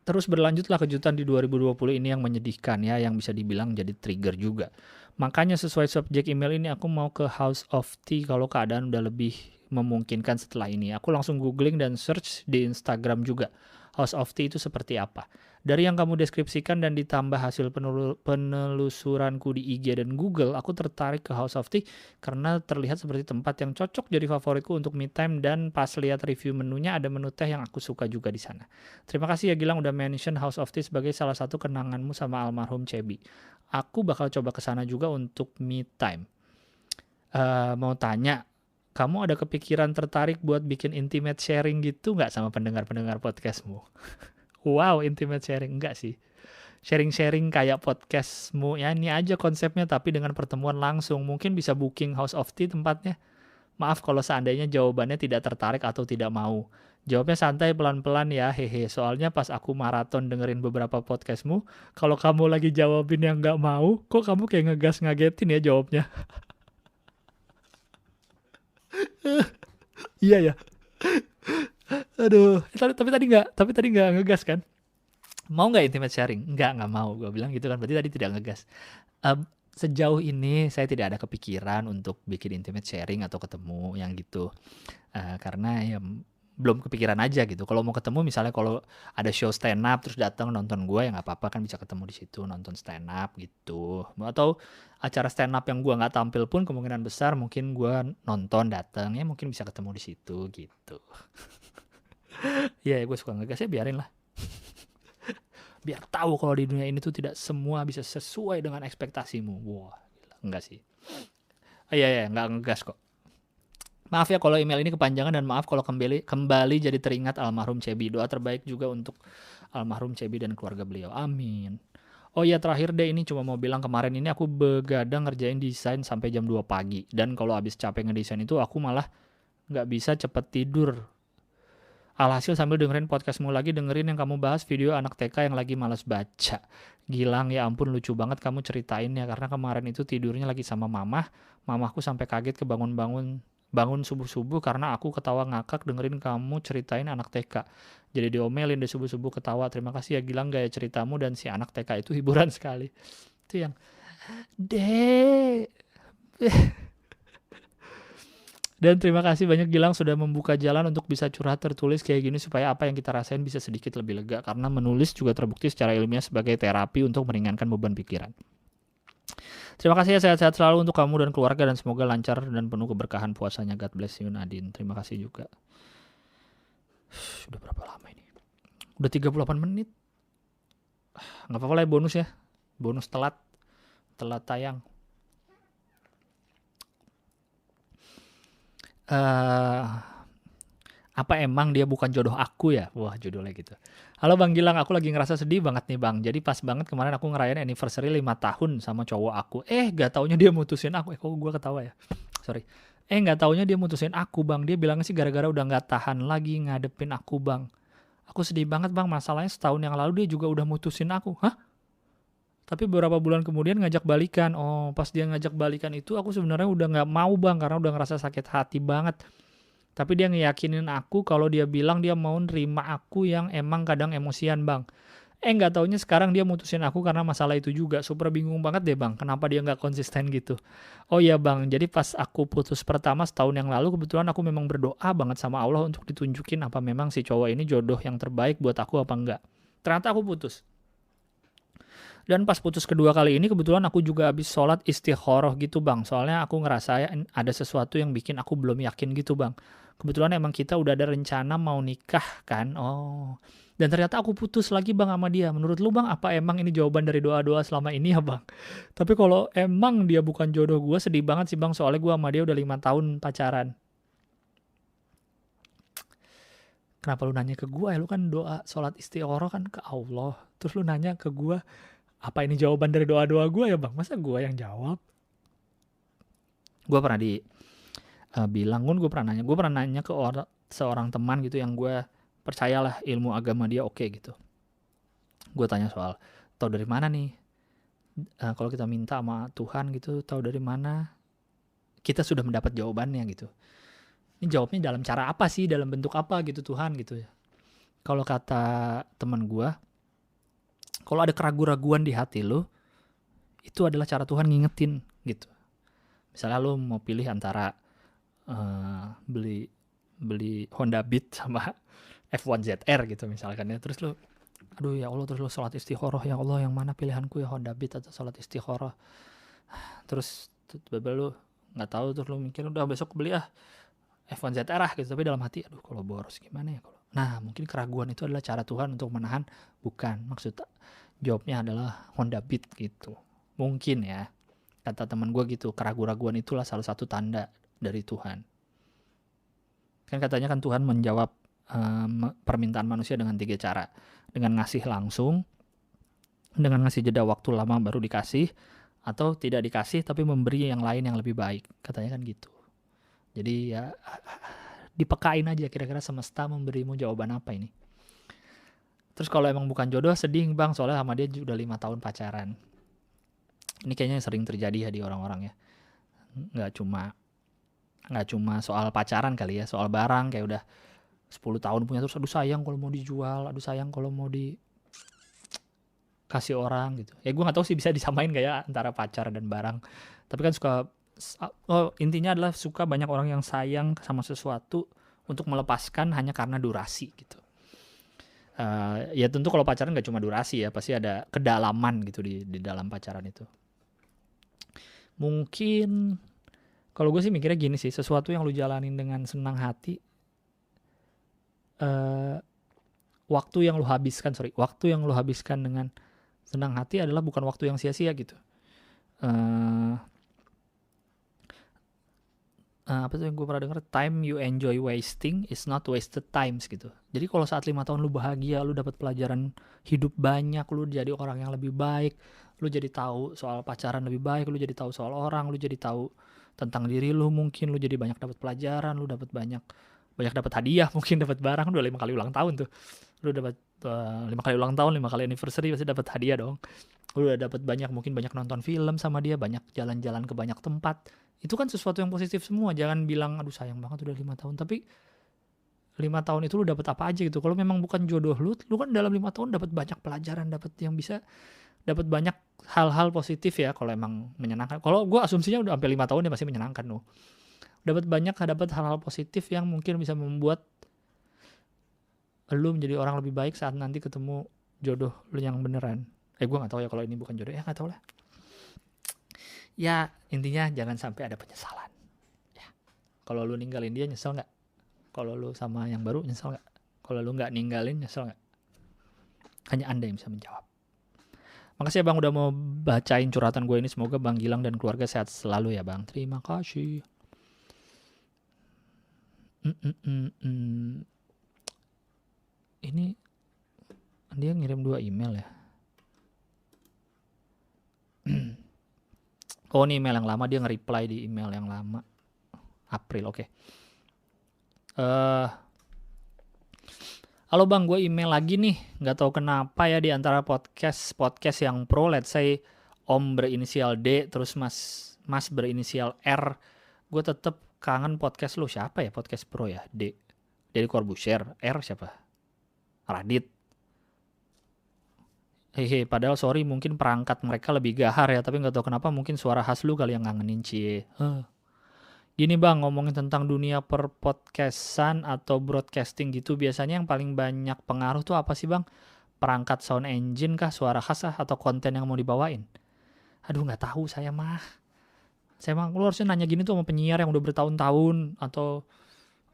terus berlanjutlah kejutan di 2020 ini yang menyedihkan ya, yang bisa dibilang jadi trigger juga. Makanya sesuai subjek email ini aku mau ke House of Tea kalau keadaan udah lebih memungkinkan setelah ini. Aku langsung googling dan search di Instagram juga. House of Tea itu seperti apa? Dari yang kamu deskripsikan dan ditambah hasil penelusuranku di IG dan Google, aku tertarik ke House of Tea karena terlihat seperti tempat yang cocok jadi favoritku untuk me time, dan pas lihat review menunya ada menu teh yang aku suka juga di sana. Terima kasih ya Gilang udah mention House of Tea sebagai salah satu kenanganmu sama almarhum Cebi. Aku bakal coba ke sana juga untuk me time. Mau tanya, kamu ada kepikiran tertarik buat bikin intimate sharing gitu nggak sama pendengar-pendengar podcastmu? Wow, intimate sharing. Enggak sih. Sharing-sharing kayak podcastmu. Ya ini aja konsepnya tapi dengan pertemuan langsung. Mungkin bisa booking House of Tea tempatnya. Maaf kalau seandainya jawabannya tidak tertarik atau tidak mau. Jawabnya santai pelan-pelan ya, hehe. Soalnya pas aku maraton dengerin beberapa podcastmu, kalau kamu lagi jawabin yang nggak mau, kok kamu kayak ngegas ngagetin ya jawabnya. Iya ya. Aduh, tapi tadi nggak ngegas kan? Mau nggak intimate sharing? Nggak mau. Gue bilang gitu kan, berarti tadi tidak ngegas. Sejauh ini saya tidak ada kepikiran untuk bikin intimate sharing atau ketemu yang gitu. Karena ya belum kepikiran aja gitu. Kalau mau ketemu misalnya kalau ada show stand up terus datang nonton gue ya nggak apa-apa kan, bisa ketemu di situ nonton stand up gitu. Atau acara stand up yang gue nggak tampil pun kemungkinan besar mungkin gue nonton datang ya, mungkin bisa ketemu di situ gitu. Iya ya, gue suka ngegas ya, biarin lah. Biar tahu kalau di dunia ini tuh tidak semua bisa sesuai dengan ekspektasimu. Wah, gila. Enggak sih. Iya, enggak ngegas kok. Maaf ya kalau email ini kepanjangan, dan maaf kalau kembali jadi teringat almarhum Cebi. Doa terbaik juga untuk almarhum Cebi dan keluarga beliau. Amin. Oh iya, terakhir deh, ini cuma mau bilang kemarin ini aku begadang ngerjain desain sampai jam 2 pagi. Dan kalau habis capek ngedesain itu aku malah nggak bisa cepet tidur. Alhasil sambil dengerin podcastmu lagi, dengerin yang kamu bahas video anak TK yang lagi malas baca. Gilang, ya ampun lucu banget kamu ceritainnya, karena kemarin itu tidurnya lagi sama mamahku sampai kaget bangun subuh-subuh karena aku ketawa ngakak dengerin kamu ceritain anak TK. Jadi diomelin deh subuh-subuh ketawa. Terima kasih ya Gilang, gaya ceritamu dan si anak TK itu hiburan sekali. Itu yang Dan terima kasih banyak Gilang sudah membuka jalan untuk bisa curhat tertulis kayak gini supaya apa yang kita rasain bisa sedikit lebih lega, karena menulis juga terbukti secara ilmiah sebagai terapi untuk meringankan beban pikiran. Terima kasih ya, sehat-sehat selalu untuk kamu dan keluarga dan semoga lancar dan penuh keberkahan puasanya. God bless you Nadine. Terima kasih juga. Udah berapa lama ini? Udah 38 menit. Nggak apa-apa lah ya, bonus ya. Bonus telat tayang. Apa emang dia bukan jodoh aku ya? Wah, jodohnya gitu. Halo Bang Gilang, aku lagi ngerasa sedih banget nih Bang. Jadi pas banget kemarin aku ngerayain anniversary 5 tahun sama cowok aku. Gak taunya dia mutusin aku. Kok gue ketawa ya? Sorry. Gak taunya dia mutusin aku Bang. Dia bilangnya sih gara-gara udah gak tahan lagi ngadepin aku Bang. Aku sedih banget Bang, masalahnya setahun yang lalu dia juga udah mutusin aku. Hah? Tapi beberapa bulan kemudian ngajak balikan. Oh, pas dia ngajak balikan itu aku sebenarnya udah gak mau Bang, karena udah ngerasa sakit hati banget. Tapi dia ngeyakinin aku kalau dia bilang dia mau nerima aku yang emang kadang emosian Bang. Gak taunya sekarang dia mutusin aku karena masalah itu juga. Super bingung banget deh Bang, kenapa dia gak konsisten gitu. Oh iya Bang, jadi pas aku putus pertama setahun yang lalu, kebetulan aku memang berdoa banget sama Allah untuk ditunjukin apa memang si cowok ini jodoh yang terbaik buat aku apa enggak. Ternyata aku putus. Dan pas putus kedua kali ini kebetulan aku juga habis sholat istikharah gitu Bang. Soalnya aku ngerasa ada sesuatu yang bikin aku belum yakin gitu Bang. Kebetulan emang kita udah ada rencana mau nikah kan. Oh. Dan ternyata aku putus lagi Bang sama dia. Menurut lu Bang, apa emang ini jawaban dari doa-doa selama ini ya Bang? Tapi kalau emang dia bukan jodoh gue, sedih banget sih Bang. Soalnya gue sama dia udah 5 tahun pacaran. Kenapa lu nanya ke gue ya? Lu kan doa sholat istikharah kan ke Allah. Terus lu nanya ke gue, apa ini jawaban dari doa-doa gue ya Bang? Masa gue yang jawab? Gue pernah bilang, gue pernah nanya ke seorang teman gitu yang gue percayalah ilmu agama dia oke gitu. Gue tanya soal, tahu dari mana nih? Kalau kita minta sama Tuhan gitu, tahu dari mana? Kita sudah mendapat jawabannya gitu. Ini jawabnya dalam cara apa sih? Dalam bentuk apa gitu Tuhan gitu ya. Kalau kata teman gue, kalau ada keraguan-raguan di hati lo, itu adalah cara Tuhan ngingetin gitu. Misalnya lo mau pilih antara beli Honda Beat sama F1 ZR gitu misalkan ya. Terus lo, aduh ya Allah, terus lo sholat istikharah, ya Allah yang mana pilihanku ya, Honda Beat atau sholat istikharah. Terus lo nggak tahu, terus lo mikir udah besok beli F1 ZR gitu, tapi dalam hati aduh kalau boros gimana ya kalau. Nah mungkin keraguan itu adalah cara Tuhan untuk menahan, bukan, maksud jawabnya adalah Honda Beat gitu. Mungkin ya, kata teman gue gitu, keraguan-raguan itulah salah satu tanda dari Tuhan. Kan katanya kan Tuhan menjawab permintaan manusia dengan 3 cara. Dengan ngasih langsung, dengan ngasih jeda waktu lama baru dikasih, atau tidak dikasih tapi memberi yang lain yang lebih baik. Katanya kan gitu. Jadi ya dipekain aja kira-kira semesta memberimu jawaban apa ini. Terus kalau emang bukan jodoh sedih bang, soalnya sama dia udah 5 tahun pacaran. Ini kayaknya sering terjadi ya di orang-orang ya. Nggak cuma soal pacaran kali ya, soal barang kayak udah 10 tahun punya terus aduh sayang kalau mau dijual, aduh sayang kalau mau dikasih orang gitu. Ya gue nggak tahu sih bisa disamain gak ya antara pacar dan barang. Tapi kan intinya adalah suka banyak orang yang sayang sama sesuatu untuk melepaskan hanya karena durasi gitu. Ya tentu kalau pacaran gak cuma durasi ya, pasti ada kedalaman gitu di dalam pacaran itu. Mungkin kalau gue sih mikirnya gini sih, sesuatu yang lu jalanin dengan senang hati, waktu yang lu habiskan dengan senang hati adalah bukan waktu yang sia-sia gitu. Apa tuh yang gue pernah denger, time you enjoy wasting is not wasted times gitu. Jadi kalau saat 5 tahun lu bahagia, lu dapat pelajaran hidup banyak, lu jadi orang yang lebih baik, lu jadi tahu soal pacaran lebih baik, lu jadi tahu soal orang, lu jadi tahu tentang diri lu, mungkin lu jadi banyak dapat pelajaran, lu dapat banyak dapat hadiah, mungkin dapat barang, udah 5 kali ulang tahun tuh. Lu dapat 5 kali ulang tahun, 5 kali anniversary pasti dapat hadiah dong. Lu udah dapat mungkin banyak nonton film sama dia, banyak jalan-jalan ke banyak tempat. Itu kan sesuatu yang positif semua. Jangan bilang aduh sayang banget udah 5 tahun, tapi 5 tahun itu lu dapat apa aja gitu. Kalau memang bukan jodoh lu kan dalam 5 tahun dapat banyak pelajaran, dapat yang bisa dapat banyak hal-hal positif ya kalau emang menyenangkan. Kalau gue asumsinya udah sampai 5 tahun dia masih menyenangkan loh. Dapat hal-hal positif yang mungkin bisa membuat lu menjadi orang lebih baik saat nanti ketemu jodoh lu yang beneran. Gue nggak tahu ya kalau ini bukan jodoh, ya nggak tahu lah. Ya intinya jangan sampai ada penyesalan. Ya. Kalau lu ninggalin dia nyesel nggak? Kalau lu sama yang baru nyesel nggak? Kalau lu nggak ninggalin nyesel nggak? Hanya Anda yang bisa menjawab. Makasih ya bang udah mau bacain curhatan gue ini. Semoga bang Gilang dan keluarga sehat selalu ya bang. Terima kasih. Ini dia ngirim 2 email ya. Oh ini email yang lama, dia nge-reply di email yang lama. April, oke. Halo bang, gue email lagi nih. Gak tahu kenapa ya di antara podcast yang pro, let's say Om berinisial D, terus Mas berinisial R, gue tetap kangen podcast lu. Siapa ya podcast pro ya? D. Deddy Corbuzier. R siapa? Radit. Hehe, padahal sorry mungkin perangkat mereka lebih gahar ya, tapi nggak tahu kenapa mungkin suara khas lu kali yang ngangenin cie. Gini bang, ngomongin tentang dunia per podcastan atau broadcasting gitu, biasanya yang paling banyak pengaruh tuh apa sih bang? Perangkat sound engine kah, suara khas atau konten yang mau dibawain? Aduh nggak tahu saya mah. Lu harusnya nanya gini tuh sama penyiar yang udah bertahun-tahun atau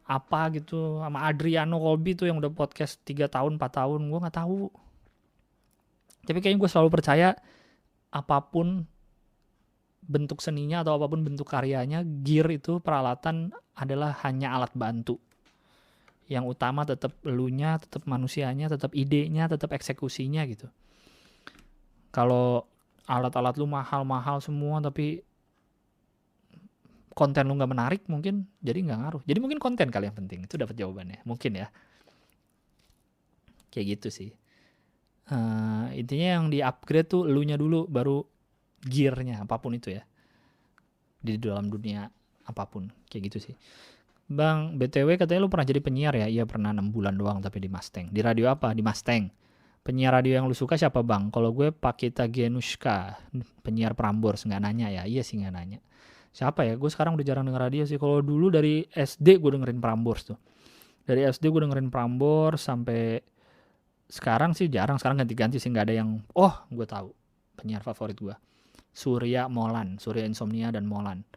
apa gitu, sama Adriano Colby tuh yang udah podcast 3 tahun 4 tahun, gue nggak tahu. Tapi kayaknya gue selalu percaya apapun bentuk seninya atau apapun bentuk karyanya, gear itu, peralatan adalah hanya alat bantu. Yang utama tetap elunya, tetap manusianya, tetap idenya, tetap eksekusinya gitu. Kalau alat-alat lu mahal-mahal semua tapi konten lu nggak menarik mungkin jadi nggak ngaruh. Jadi mungkin konten kali yang penting. Itu dapat jawabannya mungkin ya, kayak gitu sih. Intinya yang di upgrade tuh elunya dulu, baru gearnya apapun itu ya, di dalam dunia apapun, kayak gitu sih. Bang, BTW katanya lu pernah jadi penyiar ya? Iya pernah 6 bulan doang tapi di Mustang. Di radio apa? Di Mustang. Penyiar radio yang lu suka siapa bang? Kalau gue Pakita Genushka, penyiar Prambors. Nggak nanya ya? Iya sih nggak nanya. Siapa ya? Gue sekarang udah jarang denger radio sih. Kalau dulu dari SD gue dengerin Prambors tuh. Dari SD gue dengerin Prambors sampai sekarang sih jarang. Sekarang ganti-ganti sih, nggak ada yang gue tahu penyiar favorit gue. Surya Molan, Surya Insomnia dan Molan.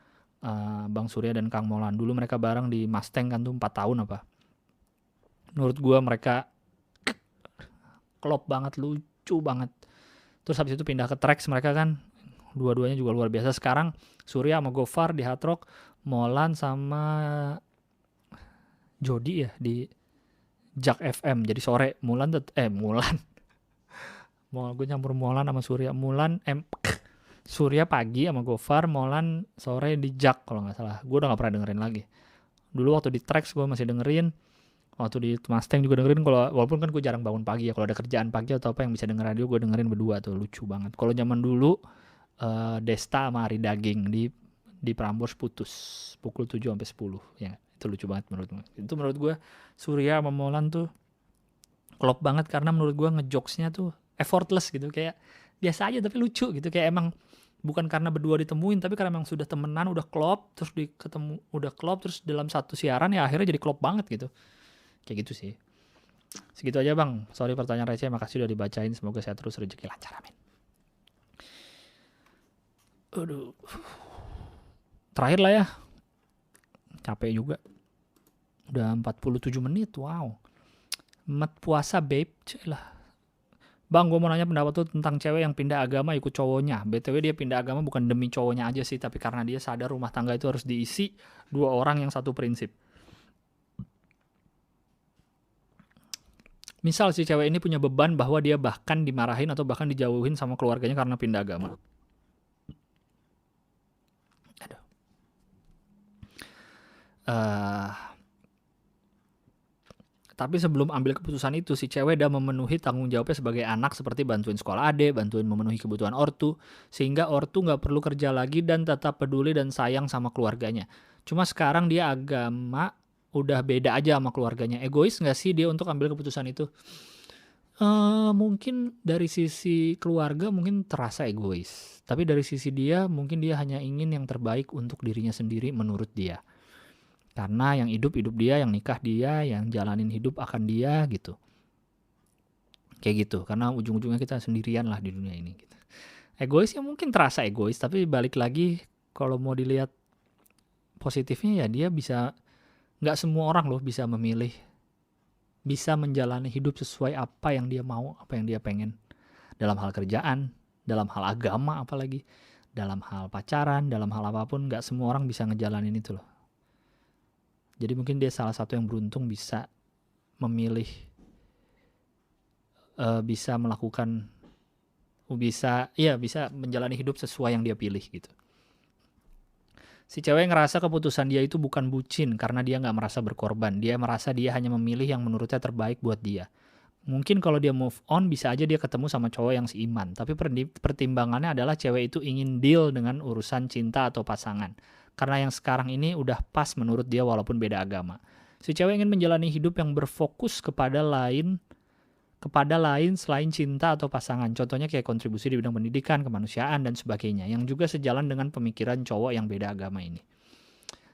Bang Surya dan Kang Molan. Dulu mereka bareng di Mustang kan tuh 4 tahun apa. Menurut gue mereka klop banget, lucu banget. Terus habis itu pindah ke Trax mereka kan. Dua-duanya juga luar biasa. Sekarang Surya sama Gofar di Hard Rock, Molan sama Jody ya di Jak FM. Jadi sore Mulan. Gue nyampur Molan sama Surya. Surya pagi sama Gofar, Molan sore di Jak kalau nggak salah. Gue udah nggak pernah dengerin lagi. Dulu waktu di Trax gue masih dengerin, waktu di Mustang juga dengerin. Kalau walaupun kan gue jarang bangun pagi ya, kalau ada kerjaan pagi atau apa yang bisa denger radio gue dengerin berdua tuh, lucu banget. Kalau zaman dulu Desta sama Ari Daging di Prambors putus pukul 7 sampai 10 ya, itu lucu banget menurut gue. Itu menurut gue Surya sama Molan tuh klop banget karena menurut gue ngejokesnya tuh effortless gitu, kayak biasa aja tapi lucu gitu, kayak emang bukan karena berdua ditemuin tapi karena emang sudah temenan, udah klop, terus terus dalam satu siaran ya akhirnya jadi klop banget gitu, kayak gitu sih. Segitu aja bang, sorry pertanyaan receh, makasih udah dibacain, semoga sehat terus, rezeki lancar, amin. Aduh, terakhir lah ya, capek juga, udah 47 menit, wow. Mat puasa babe, lah. Bang, gue mau nanya pendapat tuh tentang cewek yang pindah agama ikut cowoknya. BTW dia pindah agama bukan demi cowoknya aja sih, tapi karena dia sadar rumah tangga itu harus diisi 2 orang yang satu prinsip. Misal si cewek ini punya beban bahwa dia bahkan dimarahin atau bahkan dijauhin sama keluarganya karena pindah agama. Aduh. Tapi sebelum ambil keputusan itu, si cewek udah memenuhi tanggung jawabnya sebagai anak, seperti bantuin sekolah adik, bantuin memenuhi kebutuhan ortu, sehingga ortu nggak perlu kerja lagi dan tetap peduli dan sayang sama keluarganya. Cuma sekarang dia agama udah beda aja sama keluarganya. Egois nggak sih dia untuk ambil keputusan itu? Mungkin dari sisi keluarga mungkin terasa egois, tapi dari sisi dia mungkin dia hanya ingin yang terbaik untuk dirinya sendiri menurut dia. Karena yang hidup dia, yang nikah dia, yang jalanin hidup akan dia gitu. Kayak gitu, karena ujung-ujungnya kita sendirian lah di dunia ini gitu. Egois ya mungkin terasa egois, tapi balik lagi kalau mau dilihat positifnya ya dia bisa, gak semua orang loh bisa memilih, bisa menjalani hidup sesuai apa yang dia mau, apa yang dia pengen. Dalam hal kerjaan, dalam hal agama apalagi, dalam hal pacaran, dalam hal apapun, gak semua orang bisa ngejalanin itu loh. Jadi mungkin dia salah satu yang beruntung bisa memilih, bisa melakukan, bisa menjalani hidup sesuai yang dia pilih gitu. Si cewek ngerasa keputusan dia itu bukan bucin karena dia nggak merasa berkorban. Dia merasa dia hanya memilih yang menurutnya terbaik buat dia. Mungkin kalau dia move on bisa aja dia ketemu sama cowok yang seiman. Tapi pertimbangannya adalah cewek itu ingin deal dengan urusan cinta atau pasangan. Karena yang sekarang ini udah pas menurut dia walaupun beda agama. Si cewek ingin menjalani hidup yang berfokus kepada lain selain cinta atau pasangan. Contohnya kayak kontribusi di bidang pendidikan, kemanusiaan, dan sebagainya. Yang juga sejalan dengan pemikiran cowok yang beda agama ini.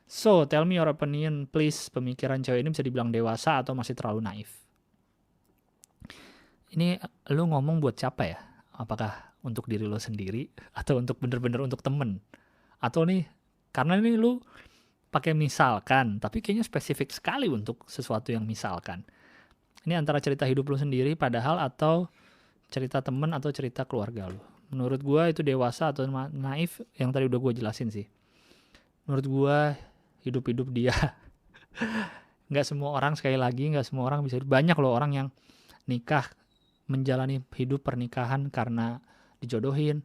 So, tell me your opinion please. Pemikiran cewek ini bisa dibilang dewasa atau masih terlalu naif? Ini lu ngomong buat siapa ya? Apakah untuk diri lo sendiri? Atau untuk bener-bener untuk temen? Atau nih, karena ini lu pakai misalkan, tapi kayaknya spesifik sekali untuk sesuatu yang misalkan. Ini antara cerita hidup lu sendiri padahal atau cerita temen atau cerita keluarga lu. Menurut gue itu dewasa atau naif yang tadi udah gue jelasin sih. Menurut gue hidup dia. Gak semua orang, sekali lagi gak semua orang bisa. Banyak loh orang yang nikah, menjalani hidup pernikahan karena dijodohin,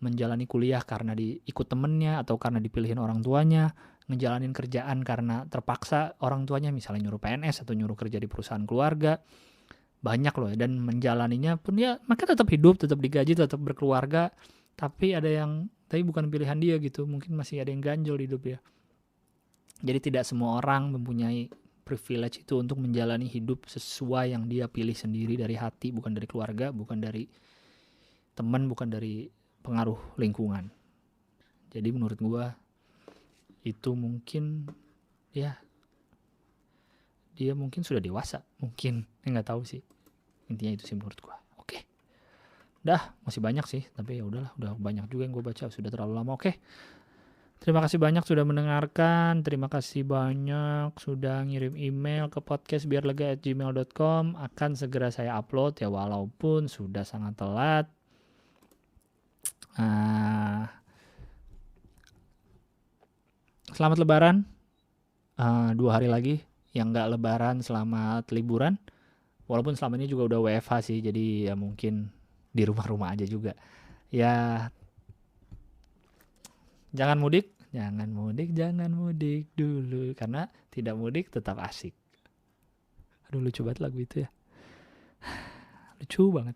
menjalani kuliah karena ikut temennya atau karena dipilihin orang tuanya, ngejalanin kerjaan karena terpaksa orang tuanya, misalnya nyuruh PNS atau nyuruh kerja di perusahaan keluarga, banyak loh. Dan menjalaninya pun ya mereka tetap hidup, tetap digaji, tetap berkeluarga, tapi bukan pilihan dia gitu. Mungkin masih ada yang ganjol di hidup ya. Jadi tidak semua orang mempunyai privilege itu untuk menjalani hidup sesuai yang dia pilih sendiri dari hati, bukan dari keluarga, bukan dari teman, bukan dari pengaruh lingkungan. Jadi menurut gue itu mungkin ya dia mungkin sudah dewasa, mungkin nggak tahu sih, intinya itu sih menurut gue. Oke, masih banyak sih, tapi ya udahlah, udah banyak juga yang gue baca, sudah terlalu lama. Oke, terima kasih banyak sudah mendengarkan, terima kasih banyak sudah ngirim email ke podcastbiarlega@gmail.com. Akan segera saya upload ya, walaupun sudah sangat telat. Selamat Lebaran, 2 hari lagi. Yang nggak Lebaran selamat liburan. Walaupun selama ini juga udah WFH sih, jadi ya mungkin di rumah-rumah aja juga. Ya, jangan mudik dulu, karena tidak mudik tetap asik. Aduh, lucu banget lagu itu ya. Lucu banget.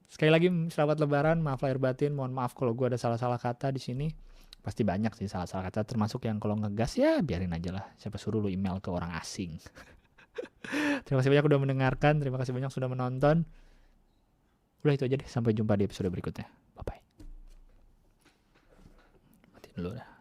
Sekali lagi selamat Lebaran, maaf lahir batin, mohon maaf kalau gue ada salah-salah kata di sini. Pasti banyak sih salah-salah kata, termasuk yang kalau ngegas ya biarin aja lah. Siapa suruh lu email ke orang asing. Terima kasih banyak udah mendengarkan, terima kasih banyak sudah menonton. Udah itu aja deh, sampai jumpa di episode berikutnya. Bye bye. Matiin dulu dah.